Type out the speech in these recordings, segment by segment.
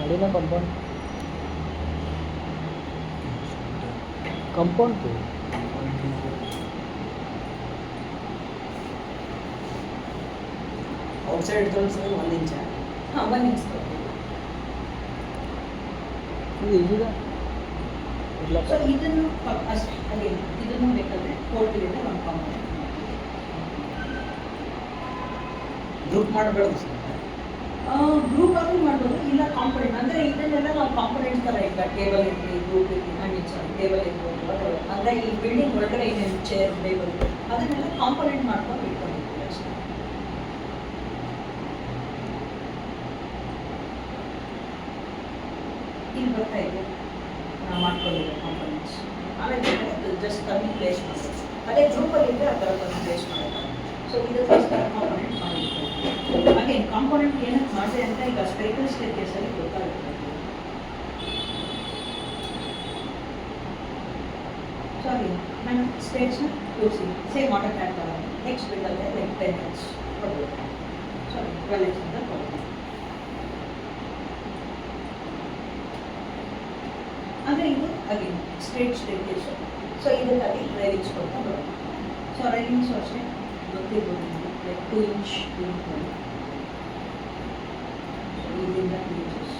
ಅಡಿನ compound compound outside ಇಟ್ಕೊಂಡು sir 1 inch. ಹಾಂ 1 inch ಇದು ಈಜಿದ ಇಲ್ಲ ಸೊ ಇದನ್ನು ಅಷ್ಟೇ ಅದೇ ಇದನ್ನು ಬೇಕಾದರೆ ಕೋರ್ಟಿಲಿಂದ ಒಂದು ಕಾಂಪೌಂಡ್ ಗ್ರೂಪ್ ಮಾಡಬೇಡ ಸರ್. ಗ್ರೂಪ್ ಆಗಿ ಮಾಡ್ಬೋದು, ಇಲ್ಲ ಕಾಂಪೊನೆಂಟ್ ಅಂದರೆ ಇದನ್ನೆಲ್ಲ ನಾವು ಕಾಂಪೊನೆಂಟ್ ಥರ ಈಗ ಟೇಬಲ್ ಇರಲಿ, ಗ್ರೂಪ್ ಇರಲಿ, ಟೇಬಲ್ ಇರ್ಬೋದು, ಅಂದರೆ ಈ ಬಿಲ್ಡಿಂಗ್ ಒಳಗಡೆ ಏನೇನು ಚೇರ್ ಟೇಬಲ್ ಅದನ್ನೆಲ್ಲ ಕಾಂಪೊನೆಂಟ್ ಮಾಡ್ಕೊಂಡು ಇಟ್ಕೊಂಡಿರ್ತೀವಿ ಅಷ್ಟೇ. ಇಲ್ಲಿ ಬರ್ತಾ ಇದೆ ನಾವು ಮಾಡ್ಕೊಂಡಿರೋ ಕಾಂಪೊನೆಂಟ್ಸ್. ಆಮೇಲೆ ಜಸ್ಟ್ ಕಮ್ಮಿ ಪ್ಲೇಸ್ ಮಾಡೋದು, ಅದೇ ಗ್ರೂಪಲ್ಲಿ ಇದ್ದರೆ ಆ ಥರ ಕಮ್ಮಿ ಪ್ಲೇಸ್ ಮಾಡೋದು. ಸೊ ಇದಕ್ಕೋಸ್ಕರ ಕಾಂಪೊನೆಂಟ್ ಮಾಡಿರ್ತೀವಿ. ಹಾಗೆ ಕಾಂಪೊನೆಂಟ್ ಏನಕ್ಕೆ ಮಾಡಿದೆ ಅಂತ ಈಗ ಸ್ಪೆರಿಕಲ್ ಸ್ಟೇರ್ಕೇಸಲ್ಲಿ ಗೊತ್ತಾಗುತ್ತೆ. ಸಾರಿ ನಾನು ಸ್ಟೇಟ್ಸ್ನ ತೋರಿಸಿ ಸೇಮ್ ವಾಟರ್ ಟ್ಯಾಂಕ್ ಥರ ನೆಕ್ಸ್ಟ್ ಬಿಲ್ಡಲ್ಲೇ ಲೈಕ್ 10 inch ಕೊಡ್ಬೋದು, ಸಾರಿ 12 inch ಅಂತ ಕೊಡ್ಬೋದು. ಅಂದರೆ ಇದು ಅಗೇನ್ ಸ್ಟ್ರೇಟ್ ಸ್ಟೇರ್ಕೇಸು. ಸೊ ಇದಕ್ಕಾಗಿ ರೈಲಿಂಗ್ಸ್ ಕೊಡ್ತಾ ಬರೋದು. ಸೊ ರೈಲಿಂಗ್ಸು ಅಷ್ಟೇ ಗೊತ್ತಿರ್ಬೋದು ನಿಮಗೆ, ಲೈಕ್ 2 inch ಇದರಿಂದ 2 inches.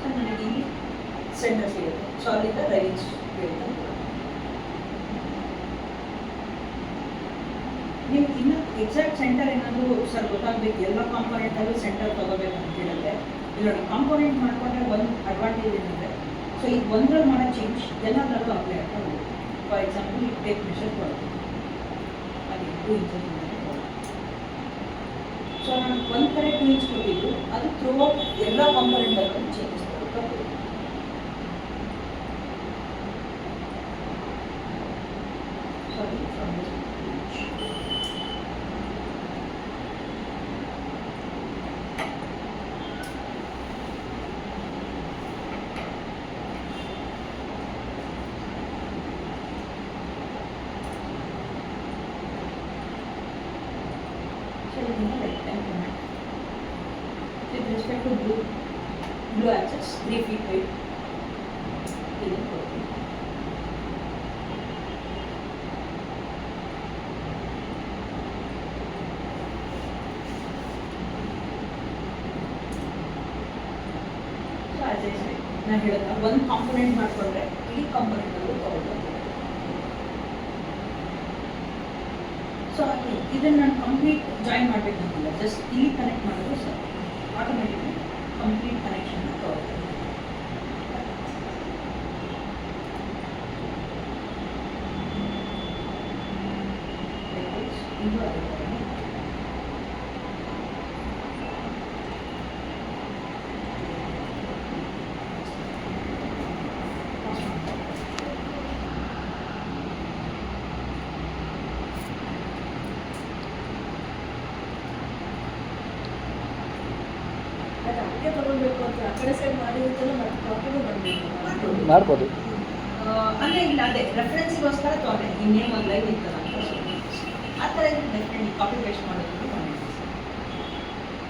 ಸೊ ನನಗೆ ಇಲ್ಲಿ ಸೆಂಟರ್ ಸಿಗುತ್ತೆ. ಸೊ ಅಲ್ಲಿಂದ ರೈಲಿಂಗ್ಸ್ ಬೀಳ್ತಾ ನೀವು ಇನ್ನು ಎಕ್ಸಾಕ್ಟ್ ಸೆಂಟರ್ ಏನಾದರೂ ಸರ್ ಗೊತ್ತಾಗಬೇಕು, ಎಲ್ಲ ಕಾಂಪೊನೆಂಟಲ್ಲೂ ಸೆಂಟರ್ ತೊಗೋಬೇಕು ಅಂತ ಹೇಳಿದ್ರೆ ಇಲ್ಲಿ ನೋಡಿ, ಕಾಂಪೊನೆಂಟ್ ಮಾಡಿಕೊಂಡ್ರೆ ಒಂದು ಅಡ್ವಾಂಟೇಜ್ ಏನಂದರೆ ಸೊ ಈಗ ಒಂದ್ರಲ್ಲಿ ಮಾಡೋ ಚೇಂಜ್ ಎಲ್ಲದರಲ್ಲೂ ಅಪ್ಲೈ ಆಗ್ತಾ ಹೋಗುತ್ತೆ. ಫಾರ್ ಎಕ್ಸಾಂಪಲ್ ಈಗ ಟೇಪ್ ಮೆಷರ್ ಕೊಡ್ತೀನಿ, ಅದೇ 2 inches ಸೊ ನಾನು ಒಂದು ಕಡೆ 2 inch ಕೊಟ್ಟಿದ್ದು ಅದು ಥ್ರೂ ಔಟ್ ಎಲ್ಲ ಕಾಂಪೊನೆಂಟಲ್ಲೂ ಚೇಂಜಸ್ ಕೊಡ್ತಾ ಹೋಗುತ್ತೆ. ಸಾರಿ from this 2 inch. With respect to blue axis, 3 feet weight. So as I said, ನಾನು ಹೇಳಿದ ಒಂದು ಕಾಂಪೊನೆಂಟ್ ಮಾಡಿಕೊಂಡ್ರೆ ಈ ಕಾಂಪೊನೆಂಟಲ್ಲೂ ತಗೊಳ್ಬೋದು. ಸೊ ಇದನ್ನು ನಾನು ಕಂಪ್ಲೀಟ್ ಜಾಯಿನ್ ಮಾಡಬೇಕಂತಿಲ್ಲ, ಜಸ್ಟ್ ಇಲ್ಲಿ ಕನೆಕ್ಟ್ ಮಾಡಿದ್ರೆ ಸರ್ ಆಟೋಮೆಟಿಕ್ಲಿ ಕಂಪ್ಲೀಟ್ ಕನೆಕ್ಷನ್ ತಗೊಳ್ತಾರೆ. ಇದು ಅದೇ ಥರನೇ. ಅದಕ್ಕೆ ತಗೊಳ್ಬೇಕು ಅಂತ ಆ ಕಡೆ ಸೈಡ್ ಮಾಡಿರುತ್ತಲ್ಲ, ಮತ್ತೆ ಕಾಪಿನೂ ಮಾಡಬೇಕು ಮಾಡ್ಬೋದು. ಅಲ್ಲೇ ಇಲ್ಲ, ಅದೇ ರೆಫರೆನ್ಸಿಗೋಸ್ಕರ ತೊಗೊಂಡೆ. ಈ ನೇಮ್ ಒಂದು ಲೈನ್ ಇರ್ತಲ್ಲ ಅಂತ ಆ ಥರ ಇದು ಡೆಫಿನೆಟ್ಲಿ ಕಾಪಿ ಪೇಸ್ಟ್ ಮಾಡೋದಕ್ಕೆ ತೊಗೊಂಡಿದ್ದೆ.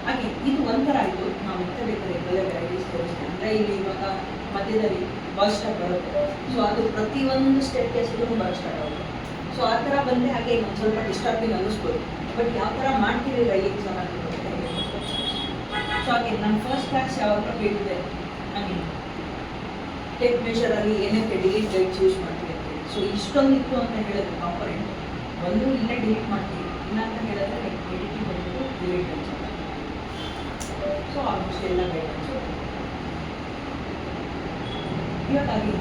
ಹಾಗೆ ಇದು ಒಂಥರ ಆಯಿತು. ನಾವು ಎಂತ ಬೇಕಾದ್ರೆ ಎಲ್ಲ ವೆರೈಟೀಸ್ ತೋರಿಸ್ತೀವಿ. ಅಂದರೆ ಇಲ್ಲಿ ಇವಾಗ ಮಧ್ಯದಲ್ಲಿ ಬಸ್ ಸ್ಟಾಪ್ ಬರುತ್ತೆ. ಸೊ ಅದು ಪ್ರತಿಯೊಂದು ಸ್ಟೇಟ್ ಕೇಸ್ಗೂ ಬಸ್ ಸ್ಟಾಪ್ ಆಗುತ್ತೆ. ಸೊ ಆ ಥರ ಬಂದರೆ ಹಾಗೆ ಒಂದು ಸ್ವಲ್ಪ ಡಿಸ್ಟರ್ಬಿಂಗ್ ಅನ್ನಿಸ್ಬೋದು. ಬಟ್ ಯಾವ ಥರ ಮಾಡ್ತೀವಿ ರೈಲಿಂಗ್ಸ್ ಅನ್ನೋದು ಗೊತ್ತಿದೆ. ಸೊ ಹಾಗೆ ನಾನು ಫಸ್ಟ್ ಕ್ಲಾಸ್ ಯಾವಾಗ ಹೇಳಿದೆ, ಐ ಮೀನ್ ಟೇಪ್ ಮೆಷರಲ್ಲಿ ಏನಕ್ಕೆ ಡಿಲೀಟ್ ಗೈಡ್ಸ್ ಯೂಸ್ ಮಾಡ್ತೀವಿ ಅಂತೇಳಿ. ಸೊ ಇಷ್ಟೊಂದಿತ್ತು ಅಂತ ಹೇಳಿದ್ರೆ ಕಾಂಪೊನೆಂಟ್ ಒಂದು ಇಲ್ಲೇ ಡಿಲೀಟ್ ಮಾಡ್ತೀವಿ, ಇಲ್ಲ ಅಂತ ಹೇಳಿದ್ರೆ ಲೈಕ್ ಎಡಿಟಿಂಗ್ ಬಂದ್ಬಿಟ್ಟು ಡಿಲೀಟ್ ಗೈಡ್ಸ್ ಅಂತ. ಸೊ ಆಲ್ಮೋಸ್ಟ್ ಎಲ್ಲ ಗೈಡೆನ್ಸು ಇವಾಗಾಗಿ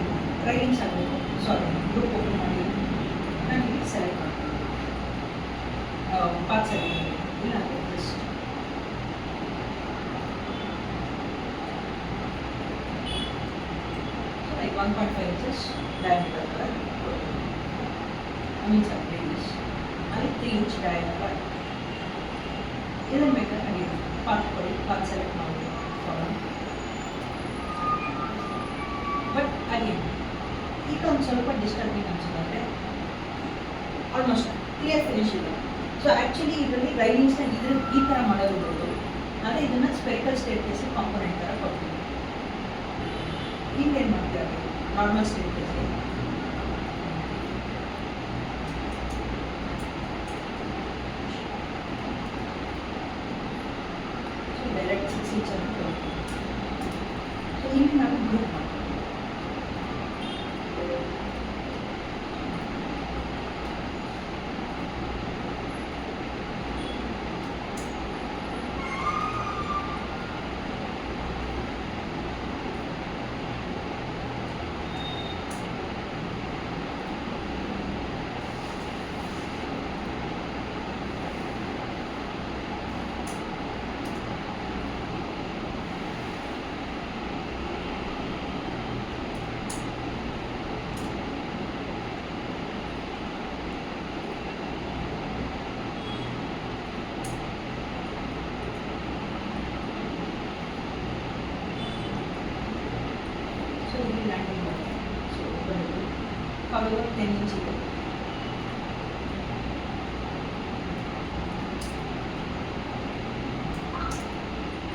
ರೈಲಿಂಗ್ಸ್ ಆಗಬೇಕು. ಸಾರಿ, ಗ್ರೂಪ್ ಓಪನ್ ಮಾಡಿ ನಾನು ಇಲ್ಲಿ ಸೆಲೆಕ್ಟ್ ಮಾಡ್ತೀನಿ, ಪಾತ್ ಸೆಲೆಕ್ಟ್ ಮಾಡಿ, ಇಲ್ಲ ಅಂದರೆ ಜಸ್ಟ್ like 1.5 inches diameter ಥರ ಕೊಡ್ತೀನಿ. ಮೀನ್ಸ್ ರೈಲಿಂಗ್ಸ್ ಅಲ್ಲಿ 3 inch diameter. ಇದನ್ನು ಬೇಕಾದ್ರೆ ಹಾಗೆ ಪಾತ್ ಕೊಡಿ, ಪಾತ್ ಸೆಲೆಕ್ಟ್ ಮಾಡಿ ಪ್ರಾಬ್ಲಮ್. ಬಟ್ ಅಗೇನ್ ಈಗ ಒಂದು ಸ್ವಲ್ಪ ಡಿಸ್ಟರ್ಬಿಂಗ್ ಅನ್ಸುತ್ತೆ. ಆಲ್ಮೋಸ್ಟ್ ಕ್ಲಿಯರ್ ಫಿನಿಶ್ ಇದೆ. ಸೊ ಆ್ಯಕ್ಚುಲಿ ಇದರಲ್ಲಿ ರೈಲಿಂಗ್ಸ್ನ ಈ ಥರ ಮಾಡೋದು ಆದರೆ ಇದನ್ನು ಸ್ಪೆರಿಕಲ್ ಸ್ಟೇಟ್ ಕೇಸ್ ಕಾಂಪೊನೆಂಟ್ ಥರ ಕೊಡ್ತೀವಿ. ಹಿಂಗೇನು ಮಾಡ್ತೀವಿ ನಾರ್ಮಲ್ ಸ್ಟೇಟ್ ಕೇಸ್ಗೆ ಡೈರೆಕ್ಟ್ 6 ಇಂಚ್ ಅಂತ ಕೊಡ್ತೀವಿ. ಸೊ ಇಲ್ಲಿ ನಾವು ಗ್ರೂಪ್ ಮಾಡ್ತೀವಿ. ಸೊ ಇಲ್ಲಿ ಲ್ಯಾಂಡಿಂಗ್ ಮಾಡ್ತೀವಿ. ಸೊ ಬಂದು ಕವರ್ 10 ಇಂಚ್ ಇದೆ.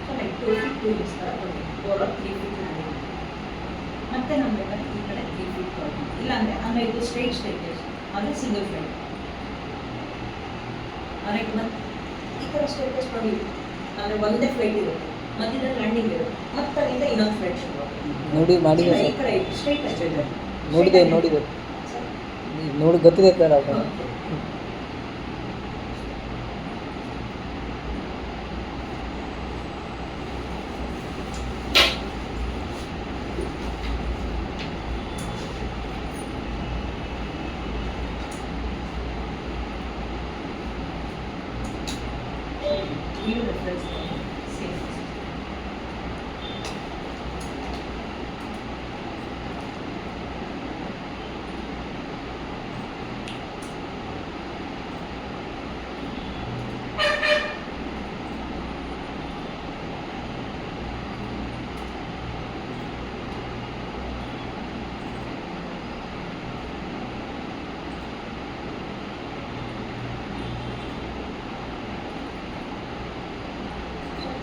ಸೊ ಲೈಕ್ 2 feet 2 inch ಥರ ಕೊಡ್ತೀವಿ. ಓವರ್ 3 feet ಲ್ಯಾಂಡಿಂಗ್ ಮತ್ತೆ ನಮ್ಮ ಬೇಕಾದ್ರೆ ಈ ಕಡೆ 3 feet ಕೊಡ್ತೀವಿ. ಇಲ್ಲಾಂದರೆ ಅಂದರೆ ಇದು ಸ್ಟ್ರೈಟ್ ಸ್ಟೇಜಸ್ ಅಂದರೆ ಸಿಂಗಲ್ ಫ್ಲೈಟ್ ಅಂದರೆ ಮತ್ತೆ ಈ ಥರ ಸ್ಟೇಜಸ್ ನೋಡಿ ಅಂದರೆ ಒಂದೇ ಫ್ಲೈಟ್ ಇರುತ್ತೆ, ಮಧ್ಯದಲ್ಲಿ ಲ್ಯಾಂಡಿಂಗ್ ಇರುತ್ತೆ, ಮತ್ತೆ ಅಲ್ಲಿಂದ ಇನ್ನೊಂದು ಫ್ಲೈಟ್ ಶುರು ನೋಡಿ ಮಾಡಿದೆ ಈ ಸರ್, ಕಡೆ ಸ್ಟ್ರೈಟ್ ಅಷ್ಟೇ ನೋಡಿದೆ ನೋಡಿ ಗೊತ್ತಿದೆ ಸರ್ ಅದು. ಇಲ್ಲೂ ರೆಫರೆನ್ಸ್ ಸೇಮ್.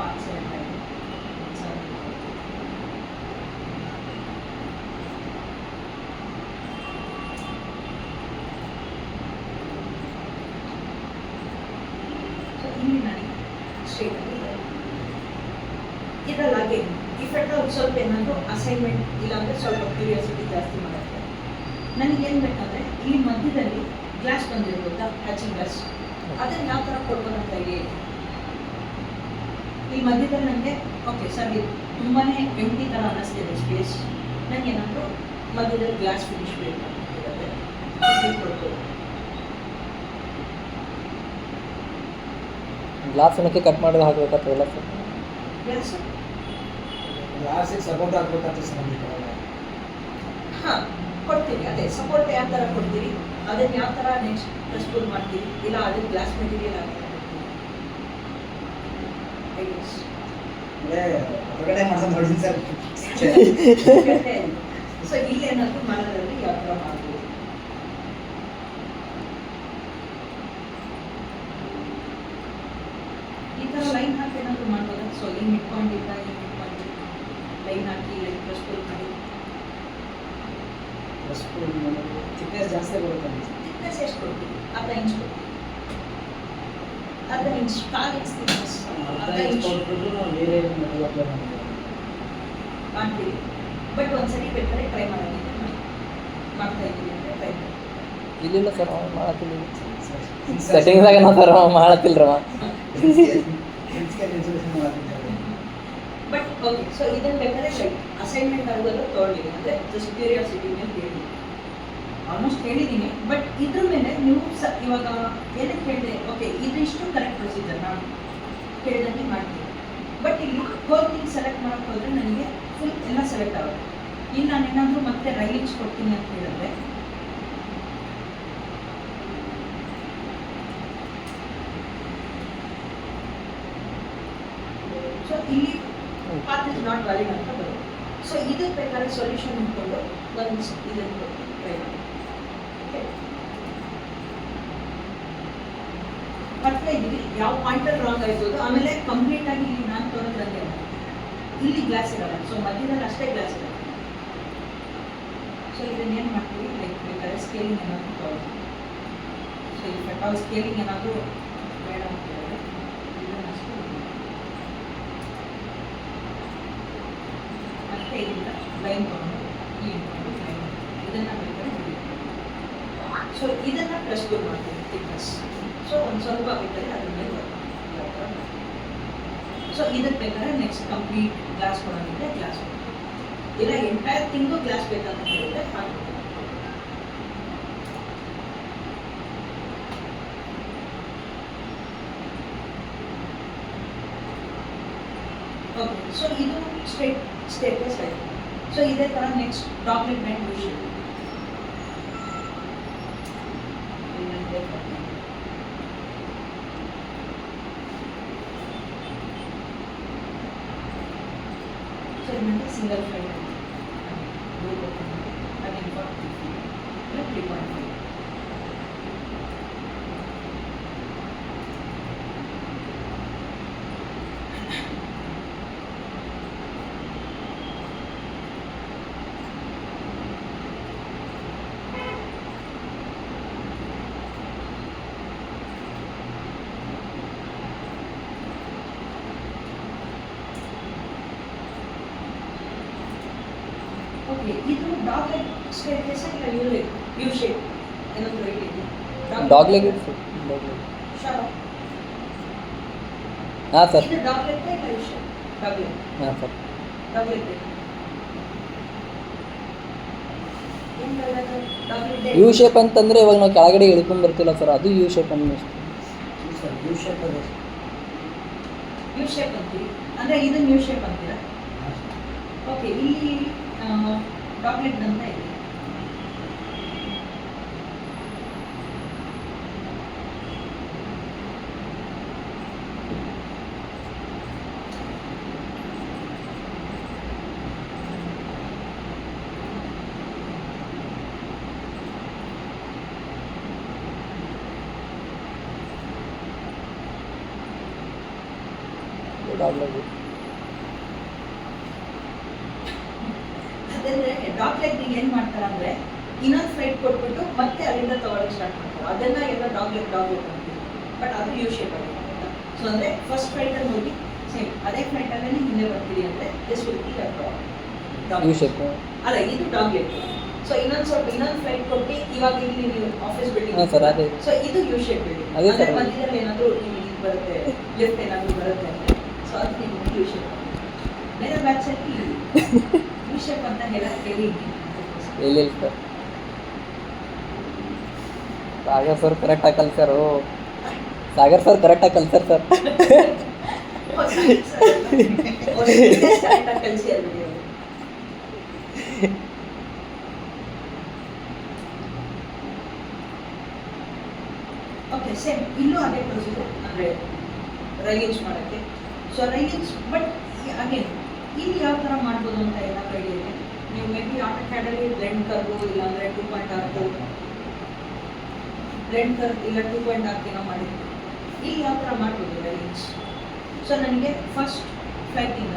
Part 7 ಸೊ ಇಲ್ಲಿ ನನಗೆ ಸ್ಟ್ರೇಟ್ ಆಗಿ ಇದೆ. ಇದರಲ್ಲಾಗೆ ಇಫೆಕ್ಟ್ ಸ್ವಲ್ಪ ಏನಾದರೂ ಅಸೈನ್ಮೆಂಟ್ ಇಲ್ಲಾಂದರೆ ಸ್ವಲ್ಪ ಕ್ಯೂರಿಯಾಸಿಟಿ ಜಾಸ್ತಿ ಮಾಡುತ್ತೆ. ನನಗೇನು ಬೇಕಂದರೆ ಇಲ್ಲಿ ಮಧ್ಯದಲ್ಲಿ ಗ್ಲಾಸ್ ಬಂದಿರುತ್ತೆ, ಹ್ಯಾಚಿಂಗ್ ಗ್ಲಾಸ್, ಅದನ್ನು ಯಾವ ಥರ ಕೊಡ್ಬೋದು ಅಂತ ಹೇಳಿ ಈ ಮಧ್ಯದಲ್ಲಿ ನನಗೆ ಓಕೆ ಸರ್ ಇದು ತುಂಬಾ ಎಂಟಿ ಥರ ಅನ್ನಿಸ್ತಿದೆ ಸ್ಪೇಸ್, ನನಗೆ ಏನಾದರೂ ಮಧ್ಯದಲ್ಲಿ ಗ್ಲಾಸ್ ಫಿನಿಶ್ ಬೇಕಾಗಿರುತ್ತೆ ಕೊಡ್ಬೋದು. ಗ್ಲಾಸ್ ಏನಕ್ಕೆ ಕಟ್ ಮಾಡೋದು ಹಾಕಬೇಕಾಗ್ತದಲ್ಲ ಸರ್? ಗ್ಲಾಸ್ ಗ್ಲಾಸಿಗೆ ಸಪೋರ್ಟ್ ಹಾಕ್ಬೇಕಾಗ್ತದೆ ಸರ್ ನಮಗೆ. ಹಾಂ ಕೊಡ್ತೀವಿ, ಅದೇ ಸಪೋರ್ಟ್ ಯಾವ ಥರ ಕೊಡ್ತೀರಿ ಅದನ್ನು ಯಾವ ಥರ ನೆಕ್ಸ್ಟ್ ಪ್ರೆಸ್ಪೂಲ್ ಮಾಡ್ತೀವಿ, ಇಲ್ಲ ಅದಕ್ಕೆ ಗ್ಲಾಸ್ ಮೆಟೀರಿಯಲ್ ಆಗ್ತದೆ ಹೊರಗಡೆ ಮಾಡ್ಸೋದು ನೋಡಿ ಸರ್. ಸೊ ಇಲ್ಲೇನಾದರೂ ಮರದಲ್ಲಿ ಯಾವ ಥರ ಮಾಡ್ಬೋದು. ಈ ಥರ ಲೈನ್ ಹಾಕಿ ಏನಾದರೂ ಮಾಡ್ಬೋದಾ? ಸೊ ಇಲ್ಲಿ ಮಿಡ್ ಪಾಯಿಂಟ್ ಇಂದ ಈ ಮಿಡ್ ಪಾಯಿಂಟ್ ಲೈನ್ ಹಾಕಿ ಲೈನ್ ಪ್ರೆಸ್ಪೂಲ್ ಮಾಡಿ ಥಿಕ್ನೆಸ್ ಜಾಸ್ತಿ ಬರುತ್ತೆ. ಥಿಕ್ನೆಸ್ ಎಷ್ಟು ಕೊಡ್ತೀವಿ? ಅರ್ಧ ಇಂಚ್ ಕೊಡ್ತೀವಿ. ಅರ್ಧ ಇಂಚ್, ಕಾಲು ಇಂಚ್ ಥಿಕ್ನೆಸ್, ಅರ್ಧ ಇಂಚ್ ಕೊಟ್ಬಿಟ್ಟು ನಾವು ಬೇರೆ ಮೆಟಲ್ ಅಪ್ಲೈ ಮಾಡ್ತೀವಿ. ಮಾಡ್ತೀವಿ. ಬಟ್ ಒಂದ್ಸರಿ ಬೇಕಾದ್ರೆ ಟ್ರೈ ಮಾಡೋದಕ್ಕೆ ಮಾಡ್ತಾ ಇದ್ದೀವಿ ಅಂದರೆ ಟ್ರೈ ಮಾಡಿ. ಇಲ್ಲಿಲ್ಲ ಸರ್, ಅವ ಮಾಡತ್ತಿಲ್ಲ. ಸೆಟ್ಟಿಂಗ್ದಾಗ ನಾವು ಸರ್ ಅವ ಮಾಡತ್ತಿಲ್ರವ. ಬಟ್ ಓಕೆ, ಸೊ ಇದನ್ನು ಬೇಕಾದ್ರೆ ಲೈಕ್ ಅಸೈನ್ಮೆಂಟ್ ಆಗೋದು ತೊಗೊಂಡಿದ್ದೀನಿ, ಅಂದರೆ ಜಸ್ಟ್ ಕ್ಯೂರಿಯಾಸಿಟಿ ಮೇಲೆ ಹೇಳಿದ್ದೀನಿ, ಆಲ್ಮೋಸ್ಟ್ ಹೇಳಿದ್ದೀನಿ. ಬಟ್ ಇದ್ರ ಮೇಲೆ ನೀವು ಇವಾಗ ಏನಕ್ಕೆ ಹೇಳಿದೆ, ಓಕೆ ಇದಿಷ್ಟು ಕರೆಕ್ಟ್ ಪ್ರೊಸೀಜರ್ ನಾನು ಹೇಳಿದಂಗೆ ಮಾಡ್ತೀನಿ. ಬಟ್ ಇಲ್ಲಿ ಹೋಲ್ ಥಿಂಗ್ ಸೆಲೆಕ್ಟ್ ಮಾಡೋಕ್ಕೆ ಹೋದರೆ ನನಗೆ ಫುಲ್ ಎಲ್ಲ ಸೆಲೆಕ್ಟ್ ಆಗುತ್ತೆ. ಇಲ್ಲಿ ನಾನೇನಾದರೂ ಮತ್ತೆ ರೈಲಿಂಗ್ಸ್ ಕೊಡ್ತೀನಿ ಅಂತ ಹೇಳಿದ್ರೆ ಸೊ ಇಲ್ಲಿ ಪಾತ್ ಇಸ್ ನಾಟ್ ವ್ಯಾಲಿಡ್ ಅಂತ ಬರುತ್ತೆ. ಸೊ ಇದಕ್ಕೆ ಬೇಕಾದ್ರೆ ಸೊಲ್ಯೂಷನ್ ಇಟ್ಕೊಂಡು ಒಂದು ಇದನ್ನು ಟ್ರೈ ಮಾಡಿ. ಬರ್ತಾ ಇದೀವಿ, ಯಾವ ಪಾಯಿಂಟಲ್ಲಿ ರಾಂಗ್ ಆಯ್ತೋದು. ಆಮೇಲೆ ಕಂಪ್ಲೀಟ್ ಆಗಿ ಇಲ್ಲಿ ನಾನು ತೋರಿಸ್ದಂಗೆ ಇಲ್ಲಿ ಗ್ಲಾಸ್ ಇರಲ್ಲ, ಸೊ ಮಧ್ಯದಲ್ಲಿ ಅಷ್ಟೇ ಗ್ಲಾಸ್ ಇರಲ್ಲ. ಸೊ ಇದನ್ನೇನು ಮಾಡ್ತೀವಿ, ಲೈಕ್ ಬೇಕಾದ್ರೆ ಸ್ಕೇಲಿಂಗ್ ಏನಾದರೂ ತಗೊಳ್ತೀವಿ. ಸೊ ಈ ಫೆಟಾಲ್ ಸ್ಕೇಲಿಂಗ್ ಏನಾದರೂ ಬೇಡ ಅಂತ ಹೇಳಿದ್ರೆ ಇದನ್ನಷ್ಟು ಮತ್ತೆ ಇದರಿಂದ ಲೈನ್ ತೊಗೊಂಡು ಈ ಲೈನ್ ಇದನ್ನು ಬೇಕಾದ್ರೆ ಹಿಡಿತೀವಿ. ಸೊ ಇದನ್ನು ಪ್ಲಸ್ ಟು ಮಾಡ್ತೀವಿ ಥಿಕ್ನೆಸ್. ಸೊ ಒಂದು ಸ್ವಲ್ಪ ಬೇಕಾದ್ರೆ ಅದ್ರ ಮೇಲೆ ಬರ್ತದೆ. ಸೊ ಇದಕ್ಕೆ ಬೇಕಾದ್ರೆ ನೆಕ್ಸ್ಟ್ ಕಂಪ್ಲೀಟ್ ಗ್ಲಾಸ್ ಕೊಡೋದಿದ್ರೆ ಗ್ಲಾಸ್ ಇಲ್ಲ ಎಂಟೈರ್ ತಿಂಗಳು ಗ್ಲಾಸ್ ಬೇಕಂತ ಹೇಳಿದ್ರೆ ಹಾಗೆ. ಓಕೆ, ಸೊ ಇದು ಸ್ಟೇಟ್ಲೆಸ್ ಆಯಿತು. ಸೊ ಇದೇ ಥರ ನೆಕ್ಸ್ಟ್ ಡಾಕ್ಯುಮೆಂಟ್ ಬ್ಯಾಂಡ್ ವಿಷಯ single file again for 3.5. Okay, ಇದು ಡಾಗ್ ಲೆಗ್ ಸ್ಟೇರ್ಕೇಸ್ ಇಲ್ಲ ಯು ಶೇಪ್ ಏನಂತ ಹೇಳಿದ್ವಿ. ಡಾಗ್ ಲೆಗ್ ಶಾಲೋ ಹಾಂ ಸರ್. ಇದು ಡಾಗ್ ಲೆಗ್ ಇಲ್ಲ ಯು ಶೇಪ್? Dog leg. ಹಾಂ ಸರ್. ಡಾಗ್ ಲೆಗ್ ಏನು ಹೇಳಿದ್ರೆ ಡಾಗ್ ಲೆಗ್ ಯು ಶೇಪ್ ಅಂತಂದರೆ ಇವಾಗ ನಾವು ಕೆಳಗಡೆ ಇಳ್ಕೊಂಡು ಬರ್ತಿಲ್ಲ ಸರ್, ಅದು ಯು ಶೇಪ್ ಅನ್ನಿಸ್ತು. ಸರ್ ಯು ಶೇಪ್ ಅದೇ ಯು ಶೇಪ್ ಅಂತೀವಿ, ಅಂದರೆ ಇದು ಯು ಶೇಪ್ ಅಂತೀರಾ? ಓಕೆ, ಇಲ್ಲಿ ಡಾಗ್ಲೆಟ್ ಅಂತ ಇದೆ. ಡಾಗ್ ಲೆಗ್ ಅದಂದ್ರೆ ಡಾಗ್ ಲೆಗ್ ಏನು ಮಾಡ್ತಾರೆ ಅಂದರೆ ಇನ್ನೊಂದು ಫ್ಲೈಟ್ ಕೊಟ್ಬಿಟ್ಟು ಮತ್ತೆ ಅಲ್ಲಿಂದ ತಗೊಳ್ಳೋಕೆ ಸ್ಟಾರ್ಟ್ ಮಾಡ್ತಾರೆ. ಅದನ್ನ ಎಲ್ಲ ಡಾಗ್ ಲೆಗ್ ಅಂತೀವಿ, ಬಟ್ ಅದು ಯು ಶೇಪ್ ಆಗಿದೆ. ಸೊ ಅಂದರೆ ಫಸ್ಟ್ ಫ್ಲೈಟಲ್ಲಿ ಹೋಗಿ ಸೇಮ್ ಅದೇ ಫ್ಲೈಟಲ್ಲೇ ಹಿಂದೆ ಬರ್ತೀರಿ ಅಂದರೆ this will be U shape. ಅಲ್ಲ, ಇದು ಡಾಗ್ ಲೆಗ್. ಸೊ ಇನ್ನೊಂದು ಫ್ಲೈಟ್ ಕೊಟ್ಟು ಇವಾಗ ಇಲ್ಲಿ ನೀವು ಆಫೀಸ್ ಬಿಲ್ಡಿಂಗ್. ಹಾಂ ಸರ್, ಅದೇ. ಸೊ ಇದು ಯು ಶೇಪ್ ಬಿಲ್ಡಿಂಗ್. ಅದೇ ಅಂದರೆ ಸರ್. ಮಧ್ಯದಲ್ಲಿ ಏನಾದರೂ ಇದು ಬರುತ್ತೆ, ಲಿಫ್ಟ್ ಏನಾದರೂ ಬರುತ್ತೆ ಅಂದರೆ ಸೊ ಅದು ನಿಮ್ಗೆ ಯು ಶೇಪ್. ಬೇರೆ ಬ್ಯಾಚಲ್ಲಿ ಯು ಶೇಪ್ ಅಂತ ಹೇಳಿ ಇಲ್ಲ ಸರ್, ಸಾಗರ್ ಸರ್ ಕರೆಕ್ಟಾಗಿ ಕಲ್ಸ್ಯಾರು. ಸಾಗರ್ ಸರ್ ಕರೆಕ್ಟಾಗಿ ಕಲ್ಸ್ಯಾರ ಸರ್. ಕಲಿಸಿ ಅಲ್ಲಿ ಓಕೆ, ಸೇಮ್ ಇಲ್ಲೂ ಅದೇ ಪ್ರೊಸೀಜರ್. ಅಂದರೆ ರೈಲಿಂಗ್ಸ್ ಮಾಡೋಕ್ಕೆ. ಸೊ ರೈಲಿಂಗ್ಸ್, ಬಟ್ ಅಗೇನ್ ಇಲ್ಲಿ ಯಾವ ಥರ ಮಾಡ್ಬೋದು ಅಂತ ಏನಾದರೂ ಐಡಿಯಾ ಇದೆ? ನೀವು ಮೇ ಬಿ ಆಟೋಕ್ಯಾಡಲ್ಲಿ ಬ್ಲೆಂಡ್ ಕರ್ವು ಇಲ್ಲಾಂದರೆ 2.6 ಬ್ಲೆಂಡ್ ಕರ್ವ್ ಇಲ್ಲ 2.6 ಏನೋ ಮಾಡಿದ್ವಿ. ಇಲ್ಲಿ ಯಾವ ಥರ ಮಾಡ್ಬೋದು ರೈಲಿಂಗ್ಸ್? ಸೊ ನನಗೆ ಫಸ್ಟ್ ಫ್ಲೈಟಿಂದ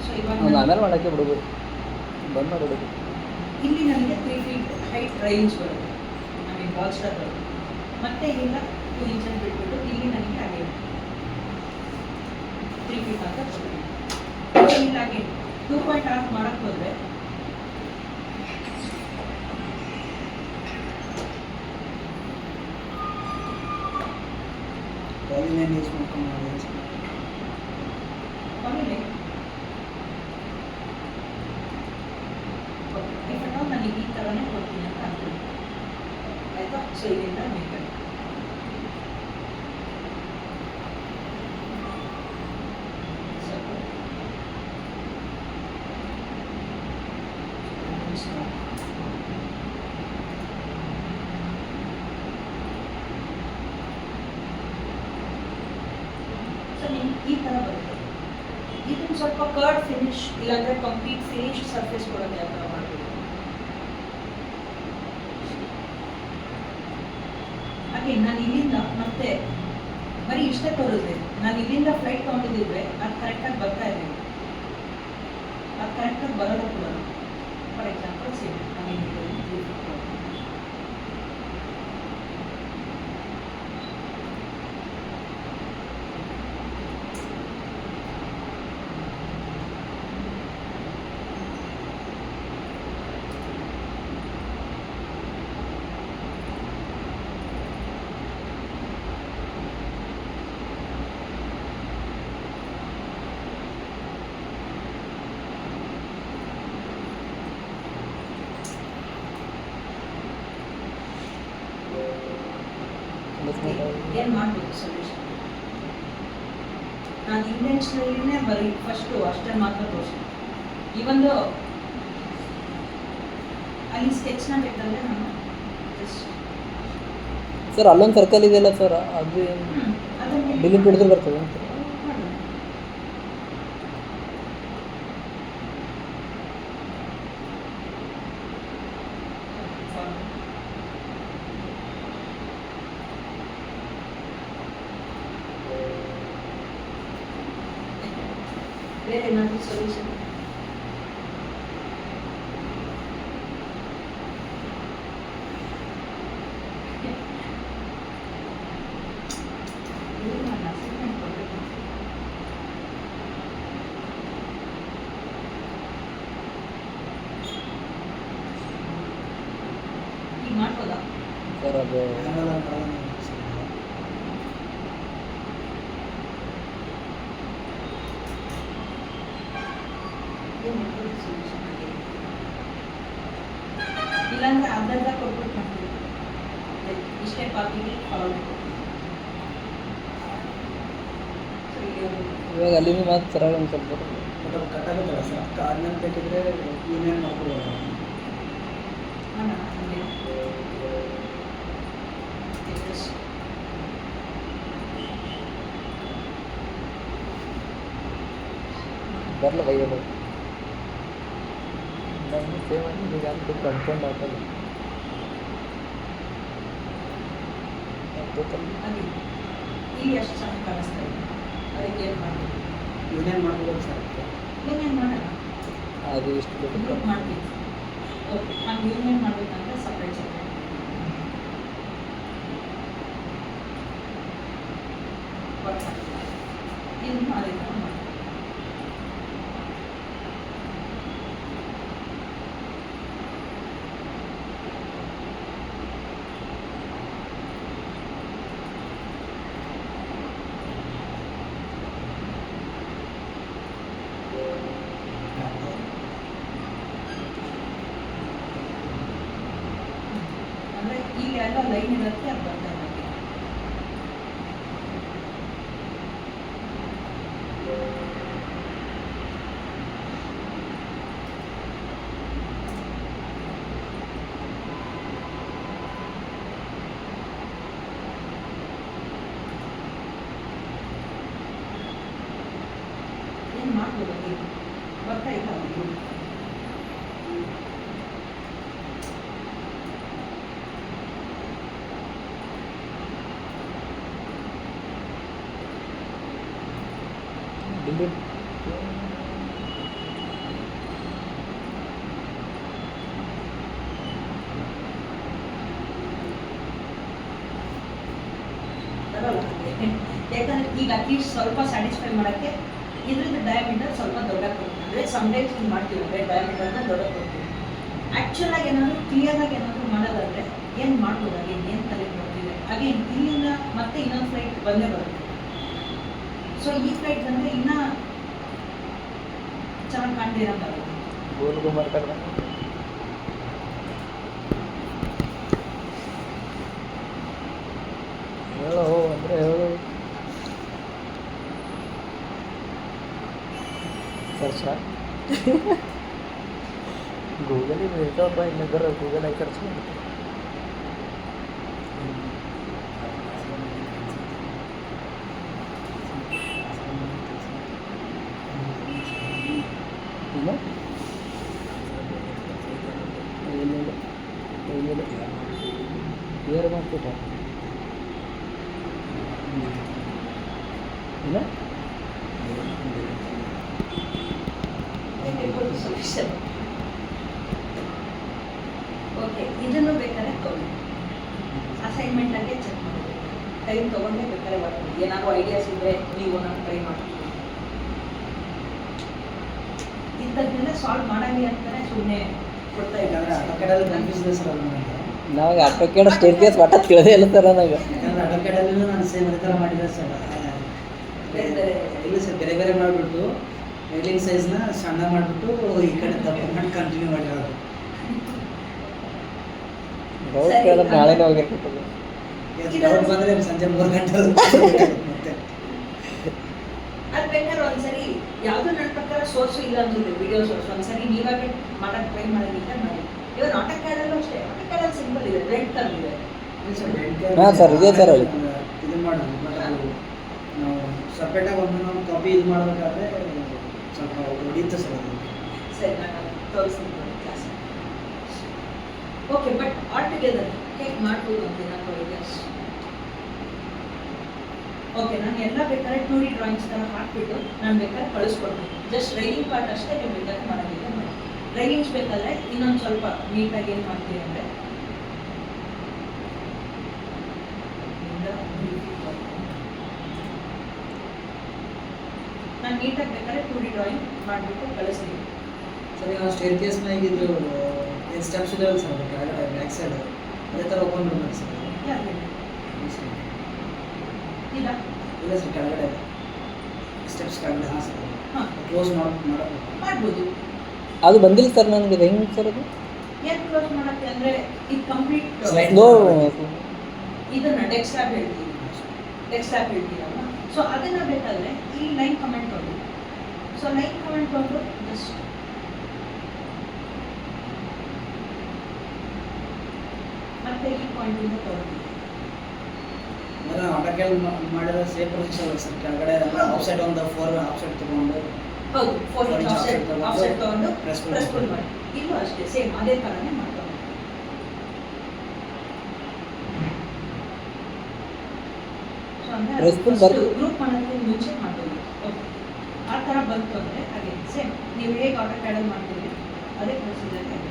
ಸೊ ಇವಾಗ ಆಮೇಲೆ ಮಾಡೋಕ್ಕೆ ಬಿಡೋದು, ಬಂದ್ ಮಾಡಿಬಿಡೋದು. ಇಲ್ಲಿ ನನಗೆ 3 feet ಹೈಟ್ ರೈಲಿಂಗ್ಸ್ ಬರುತ್ತೆ, ಐ ಮೀನ್ ಬಾಲ್ಸ್ಟರ್ ಬರುತ್ತೆ. ಮತ್ತೆ ಇಲ್ಲಿಂದ 2 inches ಬಿಟ್ಬಿಟ್ಟು ಇಲ್ಲಿ ನನಗೆ ಹಾಗೆ 3 feet ಅಂತ ಬರುತ್ತೆ. ಇಲ್ಲ ಹಾಗೆ 2.6 ಮಾಡೋಕ್ಕೆ ಹೋದರೆ ಪಾಲಿನೇನ್ ಯೂಸ್ ಮಾಡ್ಕೊಂಡು ಮಾಡಿ ಆಮೇಲೆ ನನಗೆ ಈ ಥರನೇ ಕೊಡ್ತೀನಿ ಅಂತ ಅಂತೀನಿ, ಆಯಿತಾ? ಸೊ ಇಲ್ಲಿಂದ ಮೇಕಪ್ ಸೊ ನಿಮ್ಗೆ ಈ ಥರ ಬರುತ್ತೆ. ಇದನ್ನು ಸ್ವಲ್ಪ ಕರ್ಡ್ ಫಿನಿಶ್ ಇಲ್ಲಾಂದರೆ ಕಂಪ್ಲೀಟ್ ಫಿನಿಶ್ ಸರ್ಫೇಸ್ ಕೊಡೋದು ಯಾವ ಥರ ಮಾಡಬೇಕು? ಹಾಗೆ ನಾನು ಇಲ್ಲಿಂದ ಮತ್ತೆ ಬರೀ ಇಷ್ಟೇ ತೋರಿಸಿದೆ. ನಾನು ಇಲ್ಲಿಂದ ಫ್ಲೈಟ್ ತೊಗೊಂಡಿದ್ದಿದ್ರೆ ಅದು ಕರೆಕ್ಟಾಗಿ ಬರ್ತಾ ಇರಲಿಲ್ಲ, ಅದು ಕರೆಕ್ಟಾಗಿ ಬರೋದು ಕೂಡ. ಫಾರ್ ಎಕ್ಸಾಂಪಲ್ ಸೇಮ್ ಏನು ಮಾಡ್ಬೋದು ಸೊಲ್ಯೂಷನ್? ನಾನು ಇಂಟೆನ್ಷನಲಿನೇ ಬರೀ ಫಸ್ಟು ಅಷ್ಟೇ ಮಾತ್ರ ತೋರಿಸ್ತೀನಿ. ಇವೊಂದು ಅಲ್ಲಿ ಸ್ಕೆಚ್ನ ಬೇಕಂದರೆ ನಾನು ಜಸ್ಟ್ ಸರ್ ಅಲ್ಲೊಂದು ಸರ್ಕಲ್ ಇದೆಯಲ್ಲ ಸರ್, ಅದು ಅದನ್ನು ಡಿಲೀಟ್ ಹಿಡಿದ್ರೆ ಬರ್ತದೆ ಅಂತ. ಬೇರೆ ಏನಾದರೂ ಸೊಲ್ಯೂಷನ್? ಈಗ ಮಾಡ್ಬೋದಾ? ಸರ್ ಅದು ಇಲ್ಲಾಂದ್ರೆ ಅರ್ಧ ಕೊಟ್ಬಿಟ್ಟು ಮಾಡ್ತೀವಿ. ಇಷ್ಟೇ ಕಾಪಿಗೆ ಫಾಲೋ ಇವಾಗ ಅಲ್ಲಿಂದ ಮಾತ್ರ ಸರಿಯಾಗಿ ಒಂದು ಸ್ವಲ್ಪ ಕಟ್ ಆಗುತ್ತಲ್ಲ ಸರ್, ಅದಕ್ಕೆ ಆದ್ಮೇಲೆ ಬೇಕಿದ್ರೆ ಯೂನಿಯನ್ ಮಾಡ್ಕೊಬೋದು. ಬರಲ್ಲ ಬೈಯೋದು ನಾನು ಸೇವ್ ಮಾಡಿ ಈಗ ಅದು ಕನ್ಫರ್ಮ್ ಆಗ್ತದೆ. ಅಲ್ಲಿ ಇಲ್ಲಿ ಎಷ್ಟು ಚೆನ್ನಾಗಿ ಕಾಣಿಸ್ತಾ ಇದೆ, ಅದಕ್ಕೆ ಏನು ಮಾಡಬೇಕು? ಯೂನಿಯನ್ ಮಾಡ್ಕೊಬೋದು ಸರ್. ಯೂನಿಯನ್ ಮಾಡೋಣ, ಅದು ಇಷ್ಟು ಗ್ರೂಪ್ ಮಾಡ್ತೀವಿ. ಓಕೆ, ನಾನು ಯೂನಿಯನ್ ಮಾಡಬೇಕಂದ್ರೆ ಸಪ್ರೇಟ್ ಇದು ಮಾಡಿದ್ರೆ ಅಂದರೆ ಈಗ ಎಲ್ಲ ಲೈನ್ ಇರುತ್ತೆ, ಅದು ಬರ್ತಾ ಇದೆ. ಏನು ಮಾಡ್ಬೋದು? ಈಗ ಬರ್ತಾ ಇಲ್ಲ ಅವ್ರಿಗೆ. ಡಿಲೀಟ್ ಬರಲ್ಲ. ಯಾಕಂದ್ರೆ ಈಗ ಅಟ್ಲೀಸ್ಟ್ ಸ್ವಲ್ಪ ಸ್ಯಾಟಿಸ್ಫೈ ಮಾಡೋಕ್ಕೆ ಇದ್ರದ್ದು ಡಯಾಮೀಟರ್ ಸ್ವಲ್ಪ ದೊಡ್ಡ ಕೊಡ್ತೀವಿ. ಅಂದರೆ ಸಮ್ಟೈಮ್ಸ್ ಹಿಂಗೆ ಮಾಡ್ತೀವಿ, ಅಂದರೆ ಡಯಾಮೀಟರ್ನ ದೊಡ್ಡ ಕೊಡ್ತೀವಿ. ಆ್ಯಕ್ಚುಲಾಗಿ ಏನಾದರೂ ಕ್ಲಿಯರಾಗಿ ಏನಾದರೂ ಮಾಡೋದಾದರೆ ಏನು ಮಾಡ್ಬೋದು? ಅಗೇನ್ ಏನು ತಲೆ ಬರ್ತಿದೆ? ಅಗೇನ್ ಇಲ್ಲಿಂದ ಮತ್ತೆ ಇನ್ನೊಂದು ಫ್ಲೈಟ್ ಬಂದೇ ಬರುತ್ತೆ. ಸೊ ಈ ಫ್ಲೈಟ್ ಬಂದರೆ ಇನ್ನೂ ಚೆನ್ನಾಗಿ ಕಾಣ್ದಿರೋ ಬರುತ್ತೆ. ಗೋಲ್ಗೂ ಮಾಡ್ತಾರೆ. ಹೇಳೋ ಅಂದರೆ ಹೇಳು ಸರ್ಚ ಗೂಗಲಿಗೆ ಇರ್ತಾವಪ್ಪ, ಇನ್ನೊಬ್ಬರ ಗೂಗಲಾಗಿ ಸರ್ಚ್ ಮಾಡ್ತಾರೆ. ಏನು ಏನಿಲ್ಲ ಕ್ಲಿಯರ್ ಮಾಡ್ತೀವಿ. ಏನು ಸೊಲ್ಯೂಷನ್. ಓಕೆ, ಇದನ್ನು ಬೇಕಾದ್ರೆ ತಗೊಳ್ಳಿ, ಅಸೈನ್ಮೆಂಟ್ ಆಗಿ ಚೆಕ್ ಮಾಡಿ, ಟೈಮ್ ತೊಗೊಂಡೇ ಬೇಕಾದ್ರೆ ಮಾಡ್ತೀವಿ. ಏನಾದ್ರು ಐಡಿಯಾಸ್ ಇದ್ದರೆ ನೀವು ನಾನು ಟ್ರೈ ಮಾಡ್ತೀವಿ. ಇಂಥದ್ದನ್ನೆಲ್ಲ ಸಾಲ್ವ್ ಮಾಡಲಿ ಅಂತಾನೆ ಸುಮ್ಮನೆ ಕೊಡ್ತಾ ಯಾಕಂದ್ರೆ ಇದ್ದಾರೆ. ಅಟೋಕೆಡಲ್ಲಿ ಕನ್ಫ್ಯೂಸ್ ಇದೆ ಸರ್ ಅದು ನನಗೆ. ನಮಗೆ ಆಟೋಕೇಡ್ ಸ್ಟೇರ್ ಕೇಸ್ ಒಟ್ಟ ತಿಳಿದೇ ಇಲ್ಲ ಸರ್ ನನಗೆ. ಯಾಕಂದ್ರೆ ಅಟೋಕೆಡಲ್ಲೂ ನಾನು ಸೇಮ್ ಅದೇ ಥರ ಮಾಡಿದೆ ಸರ್. ಬೇರೆ ಬೇರೆ ಇಲ್ಲ ಸರ್, ಬೇರೆ ಬೇರೆ ಮಾಡಿಬಿಟ್ಟು ರೈಲಿಂಗ್ ಸೈಜ್ನ ಸಣ್ಣ ಮಾಡಿಬಿಟ್ಟು ಈ ಕಡೆ ದಪ್ಪ ಮಾಡಿ ಕಂಟಿನ್ಯೂ ಮಾಡಿರೋದು. ಡೌಟ್ ಕೇಳಿದ್ರೆ ನಾಳೆನೇ ಹೋಗಿರ್ಬೇಕು. ಡೌಟ್ ಬಂದರೆ ಸಂಜೆ 3 ಗಂಟೆ ಮತ್ತೆ. ಅದು ಬೇಕಾದ್ರೆ ಒಂದ್ಸರಿ ಯಾವುದು ನನ್ನ ಪ್ರಕಾರ ಸೋರ್ಸು ಇಲ್ಲ ಅಂದಿದೆ, ವಿಡಿಯೋ ಸೋರ್ಸ್. ಒಂದ್ಸರಿ ನೀವಾಗೆ ಮಾಡಕ್ಕೆ ಟ್ರೈ ಮಾಡೋದಿಲ್ಲ ಮಾಡಿ. ಇವಾಗ ಆಟೋಕ್ಯಾಡಲ್ಲೂ ಅಷ್ಟೇ, ಆಟೋಕ್ಯಾಡಲ್ಲಿ ಸಿಂಪಲ್ ಇದೆ, ರೆಡ್ ಕಲರ್ ಇದೆ. ಹಾಂ ಸರ್, ಇದೆ ಸರ್ ಹೇಳಿ. ಇದು ಮಾಡೋದು ಬಟ್ ಅದು ನಾವು ಸಪ್ರೇಟಾಗಿ ಒಂದು ಕಾಪಿ ಇದು ಮಾಡಬೇಕಾದ್ರೆ ಸ್ವಲ್ಪ ಹೊಡಿಯುತ್ತೆ ಸರ್ ಅದು. ಸರಿ, ನಾನು ತೋರಿಸ್ತೀನಿ class. Okay, but all together ಹೇಗೆ ಮಾಡ್ಬೋದು ಅಂತ ಏನಾದ್ರು ಐಡಿಯಾಸ್? ಓಕೆ, ನಾನು ಎಲ್ಲ ಬೇಕಾದ್ರೆ 2D ಡ್ರಾಯಿಂಗ್ಸ್ ಥರ ಹಾಕ್ಬಿಟ್ಟು ನಾನು ಬೇಕಾದ್ರೆ ಕಳಿಸ್ಕೊಡ್ತೀನಿ. ಜಸ್ಟ್ ರೈಲಿಂಗ್ ಪಾರ್ಟ್ ಅಷ್ಟೇ ನೀವು ಬೇಕಾದ್ರೆ ಮಾಡೋದಿಲ್ಲ ಮಾಡಿ. ರೈಲಿಂಗ್ಸ್ ಬೇಕಾದರೆ ಇನ್ನೊಂದು ಸ್ವಲ್ಪ ನೀಟಾಗಿ ಏನು ಮಾಡ್ತೀವಿ ಅಂದರೆ ನಾನು ನೀಟಾಗಿ ಬೇಕಾದ್ರೆ 2D ಡ್ರಾಯಿಂಗ್ ಮಾಡಿಬಿಟ್ಟು ಕಳಿಸ್ತೀನಿ. ಸರ್ ಈಗ ಸ್ಟೇರ್ ಕೇಸ್ನ ಈಗಿದ್ದು ಏನು ಸ್ಟೆಪ್ಸ್ ಇದಾವಲ್ಲ ಸರ್, ಕೆಳಗಡೆ ಬ್ಯಾಕ್ ಸೈಡ್ ಅದೇ ಥರ ಓಪನ್ ಮಾಡಬೇಕು ಸರ್. ಇಲ್ಲ ಇಲ್ಲ ಸರ್, ಕೆಳಗಡೆ ಸ್ಟೆಪ್ಸ್ ಕೆಳಗಡೆ. ಹಾಂ ಸರ್, ಹಾಂ, ಕ್ಲೋಸ್ ಮಾಡಬೇಕು. ಮಾಡ್ಬೋದು. ಅದು ಬಂದಿಲ್ಲ ಸರ್ ನನಗೆ. ಹೆಂಗೆ ಸರ್ ಅದು? ಏನು ಕ್ಲೋಸ್ ಮಾಡೋಕ್ಕೆ ಅಂದರೆ ಇದು ಕಂಪ್ಲೀಟ್ Slide. ನೋ ಇದನ್ನು ಡೆಸ್ಕ್ಟಾಪ್ ಹೇಳ್ತೀವಿ, ಡೆಸ್ಕ್ಟಾಪ್ ಹೇಳ್ತೀವಲ್ಲ. ಸೊ ಅದನ್ನು ಬೇಕಾದರೆ ಈ ಲೈನ್ ಕಮೆಂಟ್ ಹೊಡಿ. ಸೊ ಲೈನ್ ಕಮೆಂಟ್ ಹೊಡೆದು ಜಸ್ಟ್ ಮತ್ತೆ ಈ ಪಾಯಿಂಟಿಂದ ತೊಗೊಳ್ತೀವಿ. ಅಂದರೆ ಆಟೋಕೆಲ್ ಮಾಡಿರೋ ಸೇಮ್ ಪ್ರೊಸೆಸ್ ಅಲ್ಲ ಸರ್. ಕೆಳಗಡೆ ಆಫ್ ಸೈಡ್ ಒಂದು 4 ಆಫ್ ಸೈಡ್ ತೊಗೊಂಡು ಹೌದು, 4 4 ಇಂಚ್ inch ಆಫ್ಸೆಟ್ ತೊಗೊಂಡು press ಪ್ರೆಸ್ ಫುಲ್ ಮಾಡಿ. ಇಲ್ಲೂ ಅಷ್ಟೇ ಸೇಮ್ ಅದೇ ಥರನೇ ಮಾಡ್ಕೊಂಡು Press full ಬರ್ದು ಗ್ರೂಪ್ ಮಾಡೋಕ್ಕೆ ಮುಂಚೆ ಮಾಡ್ಬೋದು. ಓಕೆ, ಆ ಥರ ಬಂತು ಅಂದರೆ ಹಾಗೆ ಸೇಮ್ ನೀವು ಹೇಗೆ ಆಟೋ ಕ್ಯಾಡಲ್ ಮಾಡ್ತೀವಿ ಅದೇ ಪ್ರೊಸೀಜರ್ ಹೇಗೆ.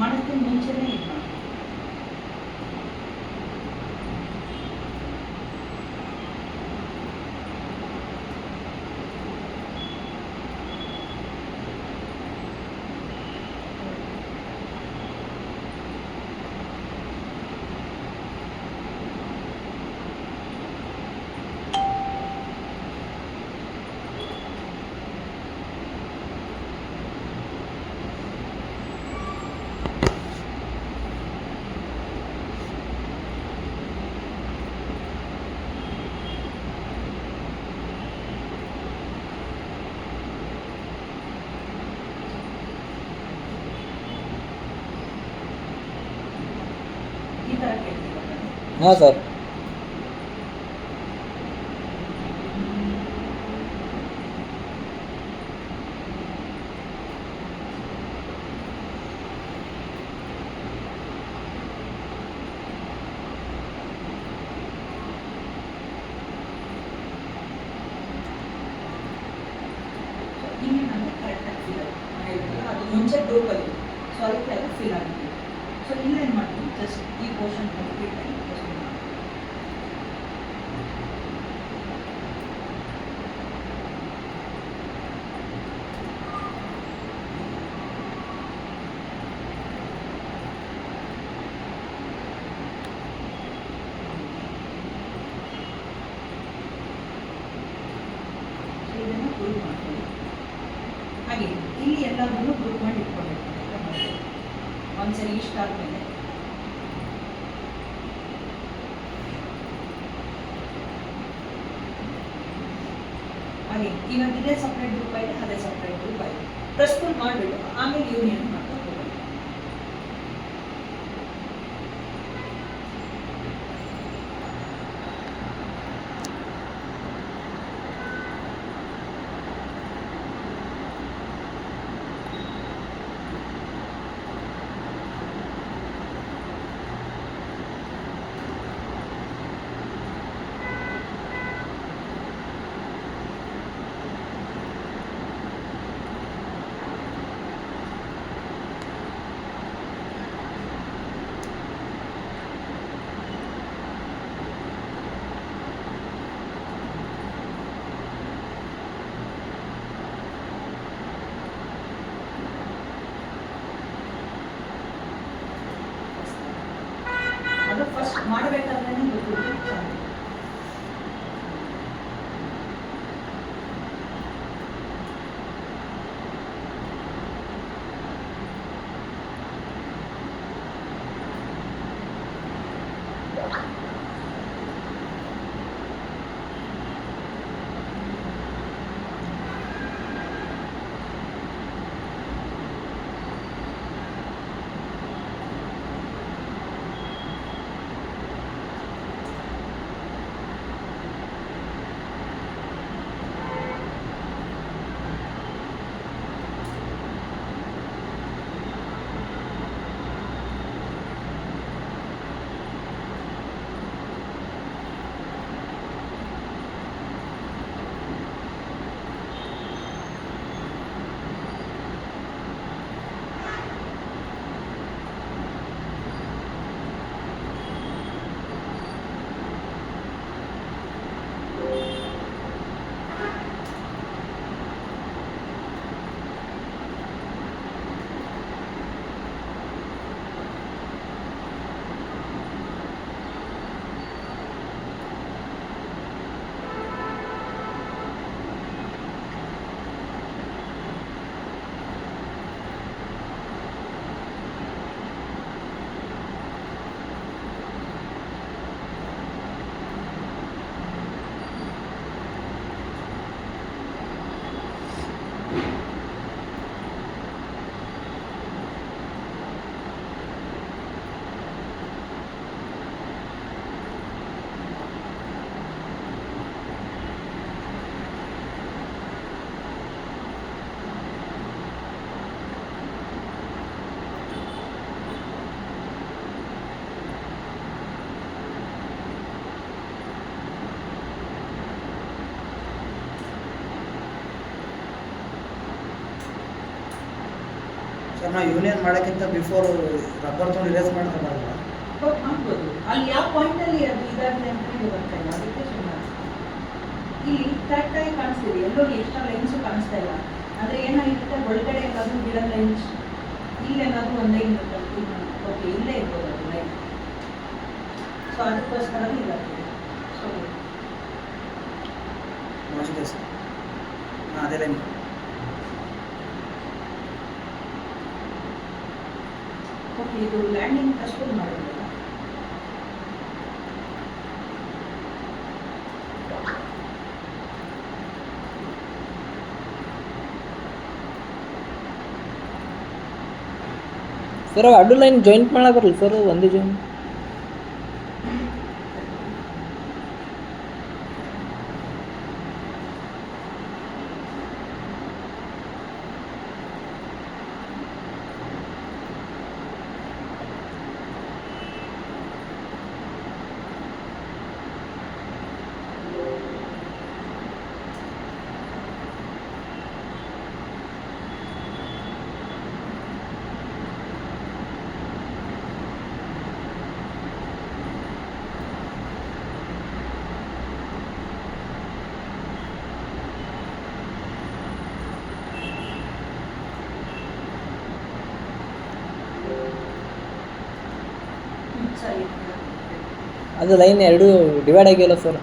ಮಾಡೋಕ್ಕೆ ಮುಂಚೆನೇ ಇದು ಮಾಡಿ. ಈ ಥರ ಕೇಳ್ತೀವಿ. ಹಾಂ ಸರ್. ಇನ್ನೇನಂದರೆ ಕರೆಕ್ಟಾಗಿ ಫಿಲ್ ಆಗಿಲ್ಲ, ಅದು ಮುಂಚೆ ಗ್ರೂಪಲ್ಲಿ ಸೊ ಅದಕ್ಕೆಲ್ಲ ಫಿಲ್ ಆಗಿದೆ. ಸೊ ಇಲ್ಲೇನು ಮಾಡ್ತೀವಿ, ಜಸ್ಟ್ ಈ ಪೋರ್ಷನ್ ಕಂಪ್ಲೀಟ್ ಆಗಿ just ಮಾಡಿ. So ಇದನ್ನು ಗ್ರೂಪ್ ಮಾಡ್ತೀವಿ. ಹಾಗೆ ಇಲ್ಲಿ ಎಲ್ಲದನ್ನು ಗ್ರೂಪ್ ಮಾಡಿ ಇಟ್ಕೊಳ್ಬೇಕು. ಒಂದ್ಸರಿ ಇಷ್ಟ ಆದಮೇಲೆ ಹಾಗೆ ಇವಾಗ ಇದೇ ಸಪ್ರೇಟ್ ಗ್ರೂಪ್ ಆಗಿದೆ, ಅದೇ ಸಪ್ರೇಟ್ ಗ್ರೂಪ್ ಆಗಿದೆ. ಪ್ರೆಸ್ ಫುಲ್ ಮಾಡಿಬಿಟ್ಟು ಆಮೇಲೆ ಯೂನಿಯನ್ ಮಾಡ್ಕೊಂಡು ಹೋಗೋದು. ಅದು ಫಸ್ಟ್ ಮಾಡಬೇಕಾದ್ರೆ ಗೊತ್ತಿತ್ತು. ಸರ್ ನಾವು ಯೂನಿಯನ್ ಮಾಡೋಕ್ಕಿಂತ ಬಿಫೋರ್ ರಬ್ಬರ್ ತೊಗೊಂಡು ಇರೇಸ್ ಮಾಡಿದ್ರೆ ಬರಲ್ಲ? ಮಾಡ್ಬೋದು. ಅಲ್ಲಿ ಯಾವ ಪಾಯಿಂಟಲ್ಲಿ ಅದು ಇದಾಗಿದೆ ಅಂತ ಗೊತ್ತಾ ಇಲ್ಲ, ಅದಕ್ಕೆ ಸುಮ್ಮನೆ ಇಲ್ಲಿ ಕರೆಕ್ಟಾಗಿ ಕಾಣಿಸ್ತಿದೆ, ಎಲ್ಲೋ ಎಕ್ಸ್ಟ್ರಾ ಲೈನ್ಸು ಕಾಣಿಸ್ತಾ ಇಲ್ಲ. ಅಂದರೆ ಏನಾಗಿರುತ್ತೆ, ಒಳಗಡೆ ಏನಾದರೂ ಗಿಡ ಲೈನ್ಸ್, ಇಲ್ಲೇನಾದರೂ ಒಂದು ಲೈನ್ ಇರುತ್ತೆ, ಓಕೆ ಇಲ್ಲೇ ಇರ್ಬೋದು ಅದು ಲೈನ್. ಸೊ ಅದಕ್ಕೋಸ್ಕರ ಇದಾಗ್ತದೆ. ಸೊ ಮೋಸ್ಟ್ಲಿ ಸರ್ ಅದೇ ಲೈನ್. ಓಕೆ, ಇದು ಲ್ಯಾಂಡಿಂಗ್ ಕಸ್ಟಮ್ ಮಾಡೋದಿಲ್ಲ. ಸರ್ ಅಡ್ಡು ಲೈನ್ ಜಾಯಿಂಟ್ ಮಾಡಕ್ಕೆ ಬರಲ್ಲ ಸರ್, ಒಂದೇ ಜಾಯಿಂಟ್. ಸರಿ. ಅದು ಲೈನ್ ಎರಡು ಡಿವೈಡ್ ಆಗಿಲ್ಲ ಸರ್,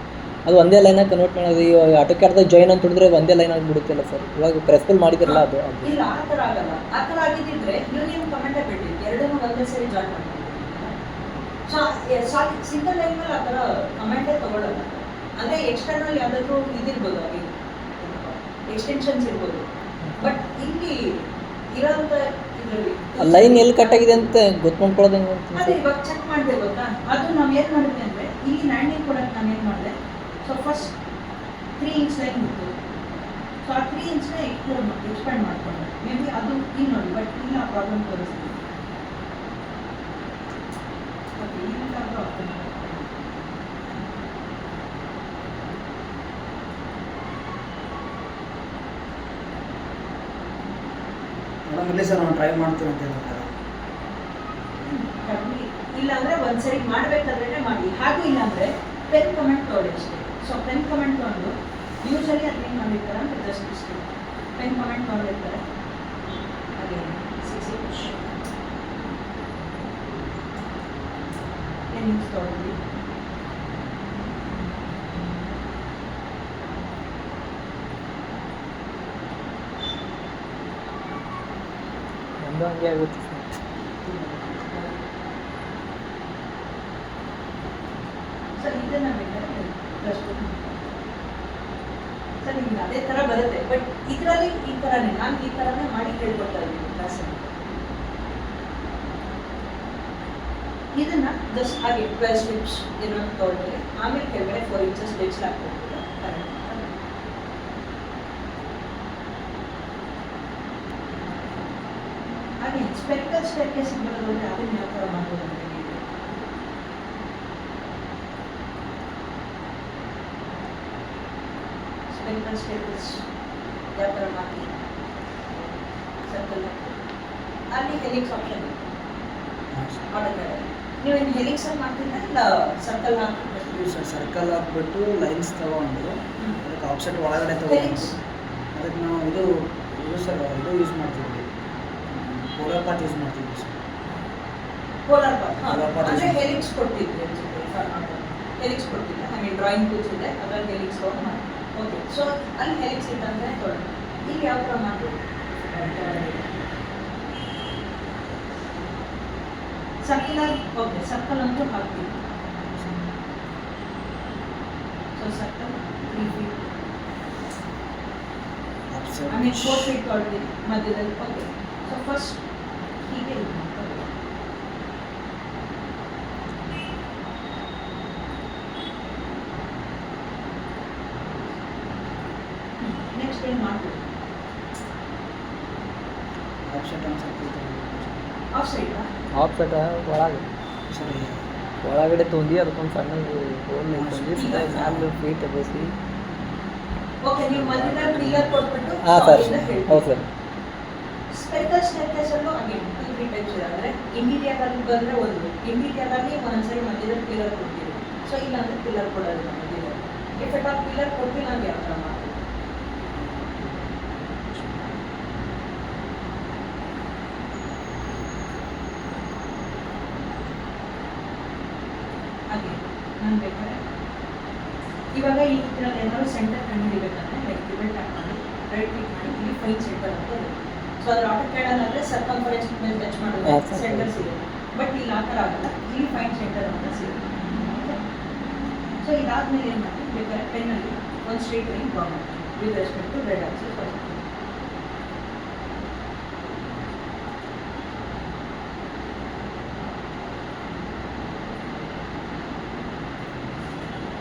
ಅದು ಒಂದೇ ಲೈನಾಗಿ ಕನ್ವರ್ಟ್ ಮಾಡೋದು. ಇವಾಗ ಆಟೋಕ್ಕೆ ಅರ್ಧ ಜಾಯಿನ್ ಅಂತ ಹೊಡಿದ್ರೆ ಒಂದೇ ಲೈನ್ ಆಗಿಬಿಡುತ್ತಿಲ್ಲ ಸರ್. ಇವಾಗ ಪ್ರೆಸ್ಫುಲ್ ಮಾಡಿದ್ರಲ್ಲ ಅದು ಇಲ್ಲ, ಆ ಥರ ಆಗಲ್ಲ. ಆ ಥರ ಆಗಿದ್ದಿದ್ರೆ ಯೂನಿಯನ್ ಕಮೆಂಟೇ ಬಿಟ್ಟಿದ್ದು, ಎರಡನ್ನೂ ಒಂದೇ ಸರಿ ಜಾಯಿನ್ ಮಾಡ್ತೀವಿ. ಸಿಂಗಲ್ ಲೈನ್ ಮೇಲೆ ಆ ಥರ ಕಮೆಂಟೇ ತಗೊಳ್ಳಲ್ಲ. ಅಂದರೆ ಎಕ್ಸ್ಟರ್ನಲ್ ಯಾವುದಾದ್ರೂ ಇದಿರ್ಬೋದು, ಅಲ್ಲಿ ಎಕ್ಸ್ಟೆನ್ಷನ್ಸ್ ಇರ್ಬೋದು. ಬಟ್ ಇಲ್ಲಿ ಇರೋಂಥ ಇದರಲ್ಲಿ ಲೈನ್ ಎಲ್ಲಿ ಕಟ್ಟಾಗಿದೆ ಅಂತ ಗೊತ್ತು ಮಾಡ್ಕೊಳ್ಳೋದು ಹೆಂಗೆ ಅದೇ ಅಂತ ಇವಾಗ ಚೆಕ್ ಮಾಡಿದೆ ಗೊತ್ತಾ, ಅದು ನಾವು ಏನು ಮಾಡಿದ್ವಿ ಅಂದರೆ ಇಲ್ಲಿ ಲ್ಯಾಂಡಿಂಗ್ ಕೊಡೋಕ್ಕೆ ನಾನು ಏನು ಮಾಡಿದೆ, ಸೊ ಫಸ್ಟ್ 3 ಇಂಚ್ ಲೈನ್ ಇತ್ತು, ಸೊ ಆ 3 ಇಂಚ್ನ ಎಕ್ಸ್ಪ್ಯಾಂಡ್ ಮಾಡ್ಕೊಂಡೆ. ಮೇ ಬಿ ಅದು ಇಲ್ಲಿ ನೋಡಿ, ಬಟ್ ಇಲ್ಲ ಪ್ರಾಬ್ಲಮ್ ತೋರಿಸ್ತೀನಿ. ಓಕೆ, ಇಲ್ಲಾದರೂ ಆಗ್ತದೆ. ಮೇಡಮ್ ಇಲ್ಲಿ ಸರ್ ನಾವು ಟ್ರೈ ಮಾಡ್ತೀವಿ ಅಂತ ಹೇಳ್ತಾರೆ. ಕಮ್ಮಿ ಇಲ್ಲ ಅಂದರೆ ಒಂದ್ಸರಿ ಮಾಡಬೇಕಾದ್ರೆ ಮಾಡಿ, ಹಾಗೂ ಇಲ್ಲ ಅಂದರೆ ಪೆನ್ ಕಮೆಂಟ್ ತೊಗೊಳ್ಳಿ ಅಷ್ಟೇ. ಸೊ ಪೆನ್ ಕಮೆಂಟ್ ತೊಗೊಂಡು ಯೂಶಲಿ ಅದೇನು ಮಾಡಿರ್ತಾರೆ ಅಂದರೆ ಜಸ್ಟ್ ಇಷ್ಟು ಪೆನ್ ಕಮೆಂಟ್ ತೊಗೊಂಡಿರ್ತಾರೆ. ಹಾಗೆ 6 ಇಂಚ್ 10 ಇಂಚ್ ತೊಗೊಂಡ್ವಿ. ನಮ್ಮದು ಹಂಗೆ ಆಗುತ್ತೆ ಸರ್. ಸರ್ ಇದನ್ನು ಬೇಕಾದ್ರೆ ಸರ್ ನಿಮ್ಗೆ ಅದೇ ಥರ ಬರುತ್ತೆ, ಬಟ್ ಇದರಲ್ಲಿ ಈ ಥರನೇ ನಾನು ಈ ಥರನೇ ಮಾಡಿ ಹೇಳ್ಕೊಡ್ತಾ ಇದ್ದೀನಿ ಕ್ಲಾಸಲ್ಲಿ. ಇದನ್ನ ಜಸ್ಟ್ ಹಾಗೆ 12 ಸ್ಟ್ರಿಪ್ಸ್ ಏನೋ ತೊಗೊಂಡ್ರೆ ಆಮೇಲೆ ಕೆಳಗಡೆ 4 ಇಂಚಸ್ ಡಿಚ್ ಹಾಕ್ಬಿಟ್ಟು ಕರೆಕ್ಟ್. ಹಾಗೆ ಸ್ಪೆರಿಕಲ್ ಸ್ಟೇರ್ಕೇಸ್ ಬರೋದು ಅಂದರೆ ಅದನ್ನ ಯಾವ ಥರ ಮಾಡ್ಬೋದು ಅಂತ ಹೇಳಿ. ಸ್ಪೆರಿಕಲ್ ಸ್ಟೇರ್ಕೇಸ್ ಯಾವ ಥರ ಮಾಡಿ ಸರ್ಕಲ್ ಅಲ್ಲಿ ಹೆಲಿಕ್ಸ್ ಆಪ್ಷನ್ ಇದೆ ಆಟೋಕ್ಯಾಡಲ್ಲಿ. ನೀವೇನು ಹೆಲಿಕ್ಸಲ್ಲಿ ಮಾಡ್ತಿದ್ರೆ ಇಲ್ಲ ಸರ್ಕಲ್ ಹಾಕ್ಬಿಟ್ಟು ಸರ್ ಸರ್ಕಲ್ ಹಾಕ್ಬಿಟ್ಟು ಲೈನ್ಸ್ ತೊಗೊಂಡು ಅದಕ್ಕೆ ಆಫ್ಸೆಟ್ ಒಳಗಡೆ ಹೆಲಿಕ್ಸ್ ತೊಗೊಂಡು ಅದಕ್ಕೆ ನಾವು ಇದು ಸರ್ ಇದು ಯೂಸ್ ಮಾಡ್ತೀವಿ, ಪೋಲಾರ್ ಪಾತ್ ಯೂಸ್ ಮಾಡ್ತೀವಿ sir. Polar path Polar path ಅಂದರೆ is- ಹೆಲಿಕ್ಸ್ ಕೊಡ್ತಿದ್ವಿ ಅನ್ಸುತ್ತೆ. ಹೆಲಿಕ್ಸ್ ಕೊಡ್ತಿಲ್ಲ, ಹಾಗೆ ಡ್ರಾಯಿಂಗ್ ಟೂಲ್ಸ್ ಇದೆ ಅದರಲ್ಲಿ ಹೆಲಿಕ್ಸ್ ತೊಗೊಂಡು ಮಾಡಿ. ಓಕೆ, ಸೊ ಅಲ್ಲಿ ಹೆಲಿಕ್ಸ್ ಇತ್ತಂದರೆ ತೊಗೊಂಡು ಇಲ್ಲಿ ಯಾವ ಥರ ಮಾಡ್ಬೋದು. ಸರ್ಕ್ಯುಲರ್ ಓಕೆ, ಸರ್ಕಲ್ ಅಂತೂ ಹಾಕ್ತೀವಿ. ಸೊ ಸರ್ಕಲ್ 3 feet ಆಫ್ಸೆಟ್ ಆಮೇಲೆ 4 feet ತೊಗೊಳ್ತೀವಿ ಮಧ್ಯದಲ್ಲಿ. ಓಕೆ, ಸೊ ಫಸ್ಟ್ ಹೀಗೆ ಇದು ಮಾಡ್ಕೊಳ್ಳಿ. ನೆಕ್ಸ್ಟ್ ಏನು ಮಾಡ್ಬೋದು, ಆಫ್ಸೆಟ್ ಒಂದು ಸರ್ಕಲ್ ತೊಗೊಂಡು ಆಫ್ ಸೈಡಾ ಆಫ್ಸೆಟ್ ಒಳಗೆ ಸರಿ ಒಳಗಡೆ ತೊಂದು ಅದಕ್ಕೊಂದು ಸಣ್ಣ ಹೋಲ್ ತೊಂದು ಸೀದಾ ಮ್ಯಾಲೆ ಫೀಟ್ ಎಬ್ಬಿಸಿ. ಓಕೆ, ನೀವು ಮಧ್ಯದಲ್ಲಿ ಪಿಲ್ಲರ್ ಕೊಟ್ಬಿಟ್ಟು ಹಾಂ ಸರ್, ಸಾಲಿಂದ ಹೇಳ್ತೀವಿ. ಹೌದು ಸರ್. ಸ್ಪೆರಿಕಲ್ ಸ್ಟೇರ್ಕೇಸಲ್ಲೂ ಹಾಗೆ 2-3 ಟೈಪ್ಸ್ ಇದೆ. ಅಂದರೆ ಇಂಟೀರಿಯರಲ್ಲಿ ಬಂದರೆ ಒಂದು ಇಂಟೀರಿಯರಲ್ಲಿ ಒಂದೊಂದ್ಸರಿ ಮಧ್ಯದಲ್ಲಿ ಪಿಲ್ಲರ್ ಕೊಡ್ತೀವಿ. ಸೊ ಇಲ್ಲ ಅಂದರೆ ಪಿಲ್ಲರ್ ಕೊಡೋದಿಲ್ಲ ಮಧ್ಯದಲ್ಲಿ. ಇಫ್ ಎಟ್ ಆಲ್ ಪಿಲ್ಲರ್ ಕೊಟ್ಟಿಲ್ಲ ಅಂದರೆ ಯಾವ ಥರ ಮಾಡ್ತೀವಿ. ಹಾಗೆ ನಾನು ಬೇಕಾದ್ರೆ ಇವಾಗ ಈ ಇದರಲ್ಲಿ ಏನಾದ್ರು ಸೆಂಟರ್ ಕಂಡುಹಿಡಿಬೇಕಂದ್ರೆ ಲೈಕ್ ಡಿಬೆಟ್ ಮಾಡಿ ರೈಟ್ ಕ್ಲಿಕ್ ಮಾಡಿ ಇಲ್ಲಿ ಫೈನ್ ಸೆಂಟರ್ ಅಂತ ಇದೆ. ಸೊ ಅದ್ರ ಆಟೋಕ್ಯಾಡಲ್ ಅಂದರೆ ಸರ್ಕಂಫರೆನ್ಸ್ ಮೇಲೆ ಟಚ್ ಮಾಡಿದ್ರೆ ಹಾಂ, ಸರ್. ಸೆಂಟರ್ ಸಿಗುತ್ತೆ. ಬಟ್ ಇಲ್ಲಿ ಆ ಥರ ಆಗಲ್ಲ, ಇಲ್ಲಿ ಫೈನ್ ಸೆಂಟರ್ ಅಂತ ಸಿಗುತ್ತೆ. ಸೊ ಇದಾದ್ಮೇಲೆ ಏನು ಮಾಡ್ತೀವಿ, ಬೇಕಾದ್ರೆ ಪೆನ್ನಲ್ಲಿ ಒಂದು ಸ್ಟ್ರೇಟ್ ಲೈನ್ ಡ್ರಾ ಮಾಡ್ತೀವಿ with respect to red axis.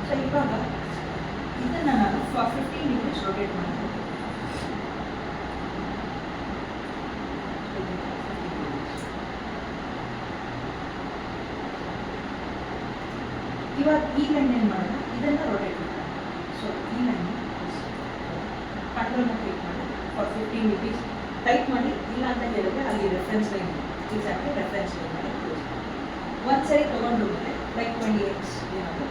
So ಇವಾಗ ಇದನ್ನು ನಾನು 15 ಡಿಗ್ರೀಸ್ ರೊಟೇಟ್ ಮಾಡ್ತೀನಿ. ಇವಾಗ ಈ ಲೈನ್ ಏನು ಮಾಡೋಣ, ಇದನ್ನು ರೊಟೇಟ್ ಮಾಡೋಣ. ಸೊ ಈ ಲೈನ್ ಕಂಟ್ರೋಲ್ನ ಕ್ಲಿಕ್ ಮಾಡಿ ಫಾರ್ 15 ಡಿಗ್ರೀಸ್ ಟೈಪ್ ಮಾಡಿ. ಇಲ್ಲ ಅಂತ ಹೇಳಿದ್ರೆ ಅಲ್ಲಿ reference line exactly reference line ಮಾಡಿ ಕ್ಲೋಸ್ ಮಾಡಿ. ಒಂದ್ಸರಿ ತೊಗೊಂಡ್ಬಿಟ್ರೆ ಲೈಕ್ 20x ಏನಾದರೂ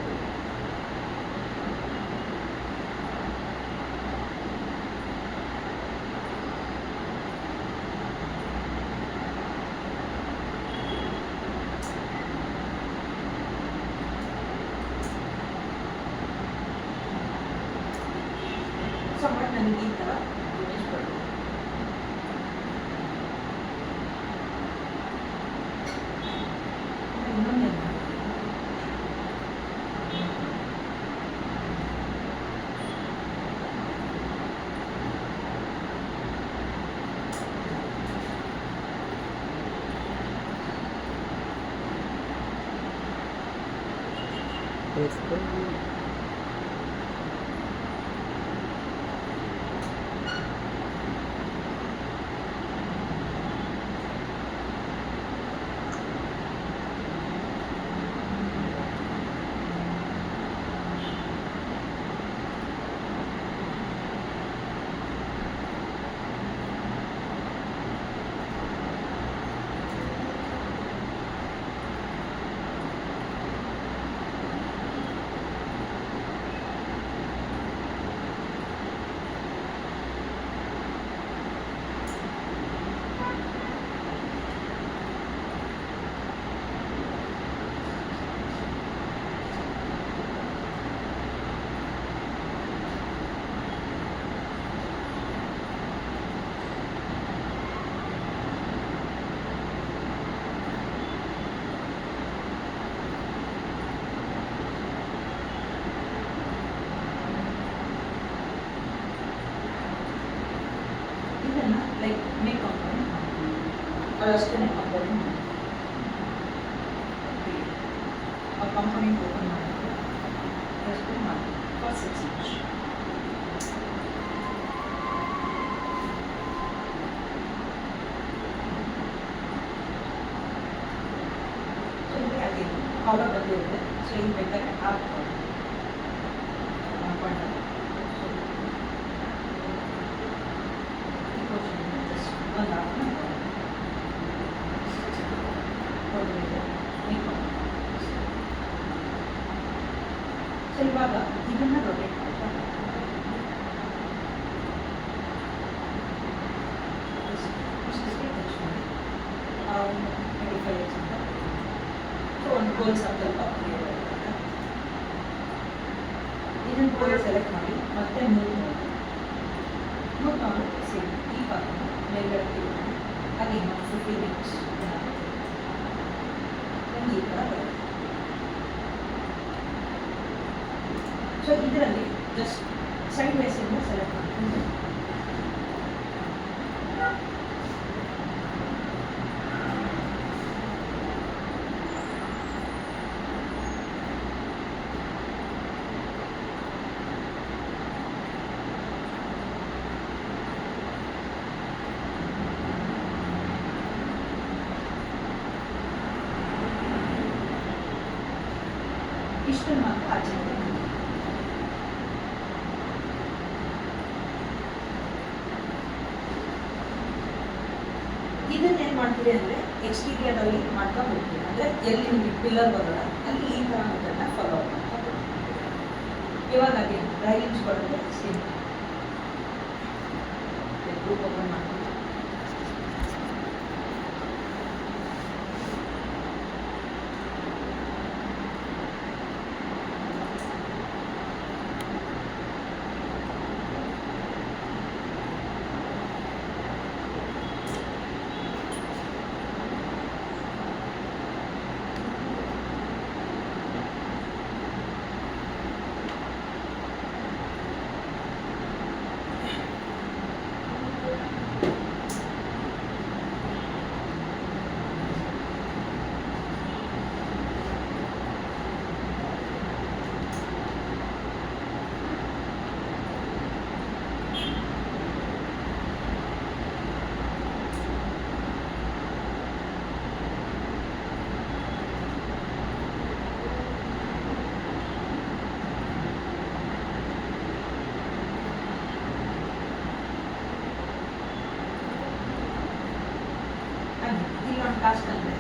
somewhat ನನಗೆ ಈ ಥರ ಇಮೇಜ್ ಬರುತ್ತೆ. ಇನ್ನೊಂದೇನು Facebook. ಇದನ್ನು ಲೈಕ್ ಮೇಕ್ ಕಾಂಪೋನೆಂಟ್ ಮಾಡ್ತೀವಿ, ಅದಷ್ಟೇ ಕಾಂಪೋನೆಂಟ್ ಮಾಡ್ತೀವಿ. ಆ ಕಾಂಪೋನೆಂಟ್ ಓಪನ್ ಮಾಡಿದ್ರೆ ಅದಷ್ಟೇ ಮಾಡ್ತೀವಿ ಫಾರ್ 6 inch. ಸೊ ಇಲ್ಲಿ ಅದೇ ಕಾಲರ್ ಬಂದಿರುತ್ತೆ. ಸೊ ಇಲ್ಲಿ ಬೇಕಾದ್ರೆ ಹಾಕ್ಕೊಂಡು ಒಂದು ಸೊ ಇವಾಗ ಇದನ್ನು ರೊಟೇಟ್ ಮಾಡ್ತಾ ಇಷ್ಟಕ್ಕೆ ಟಚ್ ಮಾಡಿ 25 inch ಅಂತ. ಸೊ ಒಂದು ಗೋಲ್ ಸರ್ಕಲ್ ಕ್ರಿಯೇಟ್ ಆಗುತ್ತೆ. ಇದನ್ನು ಗೋಲ್ ಸೆಲೆಕ್ಟ್ ಮಾಡಿ ಮತ್ತೆ ಮೂವ್ ತಗೊಂಡು ಸೇಮ್ ಈ ಪಾರ್ಟನ್ನು ಮೇಲ್ಗಡೆ ತಿರುಗಿ ಹಾಗೆ 15 inch ಈ ಥರ ಬರುತ್ತೆ. ಸೊ ಇದರಲ್ಲಿ ಜಸ್ಟ್ ಸೈಡ್ ವೇಸಿಂದ ಸೆಲೆಕ್ಟ್ ಮಾಡ್ಕೊಂಡು ಇಷ್ಟನ್ನು ಮಾತ್ರ ಆಚೆ ಇದನ್ನ ಏನು ಮಾಡ್ತೀವಿ ಅಂದರೆ ಎಕ್ಸ್ಟೀರಿಯರ್ ಅಲ್ಲಿ ಮಾಡ್ತಾ ಹೋಗ್ತೀವಿ. ಅಂದರೆ ಎಲ್ಲಿ ನಿಮಗೆ ಪಿಲ್ಲರ್ ಬರೋಲ್ಲ ಅಲ್ಲಿ ಈ ಥರ ಮೆಥಡ್ನ ಫಾಲೋ ಮಾಡ್ತಾ ಹೋಗ್ತೀವಿ. ಇವಾಗ ಅದೇ ಡ್ರೈವಿಂಗ್ಸ್ ಬರೋದು ಸೇಮ್ ಗ್ರೂಪ್ ಓಪನ್ ಮಾಡ್ತೀವಿ. ಇಲ್ಲೊಂದು ಕಾಸ್ಟ್ ಅಂದರೆ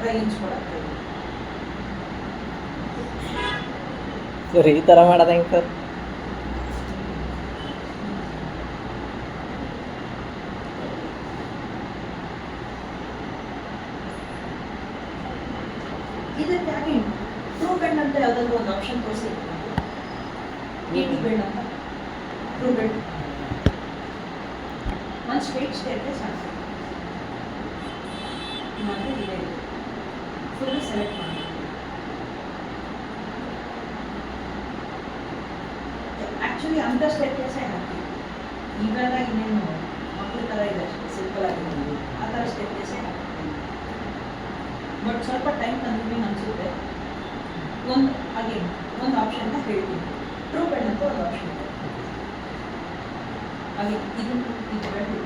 ರೇಂಜ್ ಕೊಡೋದು. ಸರ್ ಈ ಥರ ಮಾಡೋದು ಹೆಂಗೆ ಸರ್? ಇದಕ್ಕೆ ಹಾಗೆ ಟ್ರೂ ಬೆಂಡ್ ಅಂತ ಯಾವುದಾದ್ರು ಒಂದು ಆಪ್ಷನ್ ತೋರಿಸಿ. ಟಿ ಬೆಂಡ್ ಅಂತ ಟ್ರೂ ಬೆಂಡ್ ಒಂದು ಸ್ಟ್ರೇಟ್ ಸ್ಟೇರ್ಕೇಸ್ ಹಾಕ್ತೀವಿ. ಮತ್ತೆ ಇದೆ ಫುಲ್ ಸೆಲೆಕ್ಟ್ ಮಾಡಿ ಆ್ಯಕ್ಚುಲಿ ಅಂಥ ಸ್ಟೇರ್ಕೇಸೇ ಹಾಕ್ತೀವಿ. ಇವೆಲ್ಲ ಇನ್ನೇನು ಮಕ್ಕಳ ಥರ ಇದೆ ಅಷ್ಟೇ ಸಿಂಪಲ್ ಆಗಿ ಆ ಥರ ಸ್ಟೇರ್ಕೇಸೇ ಹಾಕ್ತೀವಿ. ಬಟ್ ಸ್ವಲ್ಪ ಟೈಮ್ ಕನ್ಸ್ಯೂಮಿಂಗ್ ಅನಿಸುತ್ತೆ. ಒಂದು ಆಪ್ಷನ್ನ ಹೇಳ್ತೀನಿ. ಟ್ರೂ ಬೆಂಡ್ ಅಂತ ಒಂದು ಆಪ್ಷನ್ ಇದೆ. ಹಾಗೆ ಇದನ್ನು ಇಟ್ಕೊಂಡು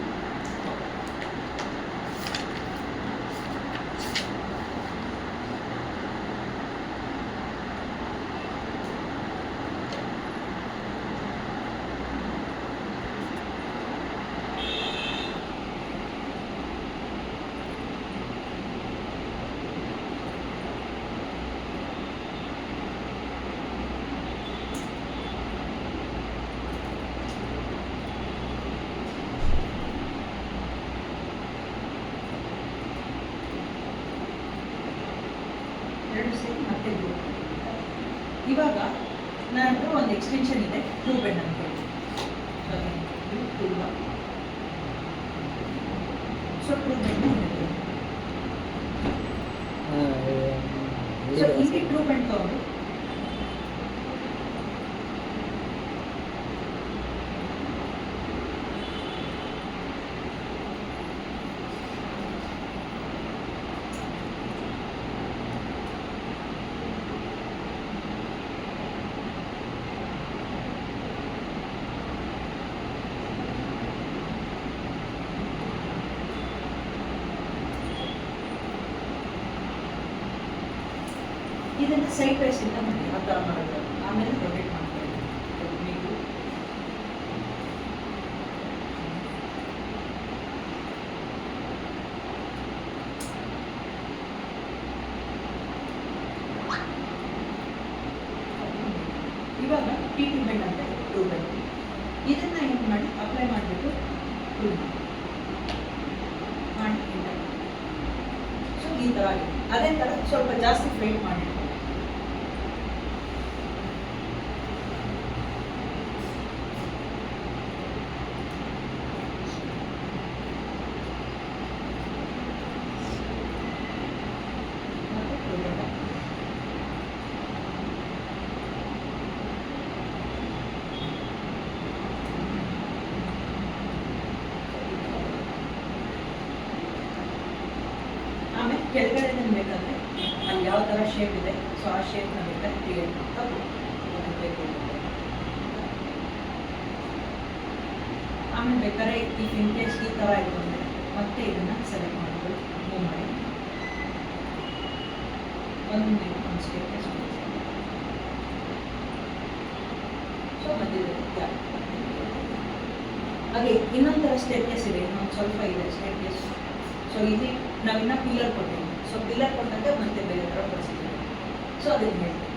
ಎರಡು ಸೇರಿ ಮತ್ತೆ group. ಇವಾಗ ನನ್ನ ಹತ್ರ ಒಂದು ಎಕ್ಸ್ಟೆನ್ಷನ್ ಇದೆ ಟ್ರೂ ಬೆಂಡ್ ಅಂತ ಹೇಳಿ. ಸೊ ಟ್ರೂ ಬೆಂಡ್ ಸೊ ಇಲ್ಲಿ ಟ್ರೂ ಬೆಂಡ್ ತಗೊಂಡು ಇದನ್ನು ಸೈಡ್ ವೈಸ್ ಇಂದ ಮಾಡಿ ಆ ಥರ ಮಾಡೋದು. ಆಮೇಲೆ ರೊಟೇಟ್ ಮಾಡ್ತಾರೆ. ನೀವು ಇವಾಗ ಟಿ ಟು ಬೆಂಡ್ ಅಂತ ಟ್ರೂ ಬೆಂಡ್. ಇದನ್ನ ಏನು ಮಾಡಿ ಅಪ್ಲೈ ಮಾಡಿಬಿಟ್ಟು ಟ್ರೂ ಮಾಡಿ ಸೊ ಈ ಥರ ಆಗಿದೆ. ಅದೇ ಥರ ಸ್ವಲ್ಪ ಜಾಸ್ತಿ ಫ್ರೈಟ್ ಮಾಡಿ ಆಮೇಲೆ ಕೆಳಗಡೆ ಬೇಕಾದರೆ ಅಲ್ಲಿ ಯಾವ ಥರ ಶೇಪ್ ಇದೆ ಸೊ ಆ ಶೇಪ್ನ ಬೇಕಾದ್ರೆ ಕ್ರಿಯೇಟ್ ಮಾಡ್ತಾ ಆಮೇಲೆ ಬೇಕಾದ್ರೆ ಈ ಇನ್ ಕೇಸ್ ಈ ಥರ ಇದು ಅಂದರೆ ಮತ್ತೆ ಇದನ್ನು ಸೆಲೆಕ್ಟ್ ಮಾಡ್ಕೊಂಡು ಮೂವ್ ಮಾಡಿ ಒಂದು ಸ್ಟೇಪ್ ಸೊ ಮಧ್ಯದಲ್ಲಿ ಹಾಗೆ ಇನ್ನೊಂದು ಥರ ಸ್ಟೇಟ್ಲೆಸ್ ಇದೆ, ಇನ್ನೊಂದು ಸ್ವಲ್ಪ ಇದೆ ಸ್ಟೇಟ್ಲೆಸ್. ಸೊ ಇಲ್ಲಿ ನಾವಿನ್ನ ಪಿಲ್ಲರ್ ಕೊಟ್ಟಿದ್ದೀವಿ. ಸೊ ಪಿಲ್ಲರ್ ಕೊಟ್ಟಂತೆ ಮತ್ತೆ ಬೇರೆ ಥರ ಪರಿಸ್ಥಿತಿ. ಸೊ ಅದನ್ನು ಹೇಳ್ತೀವಿ.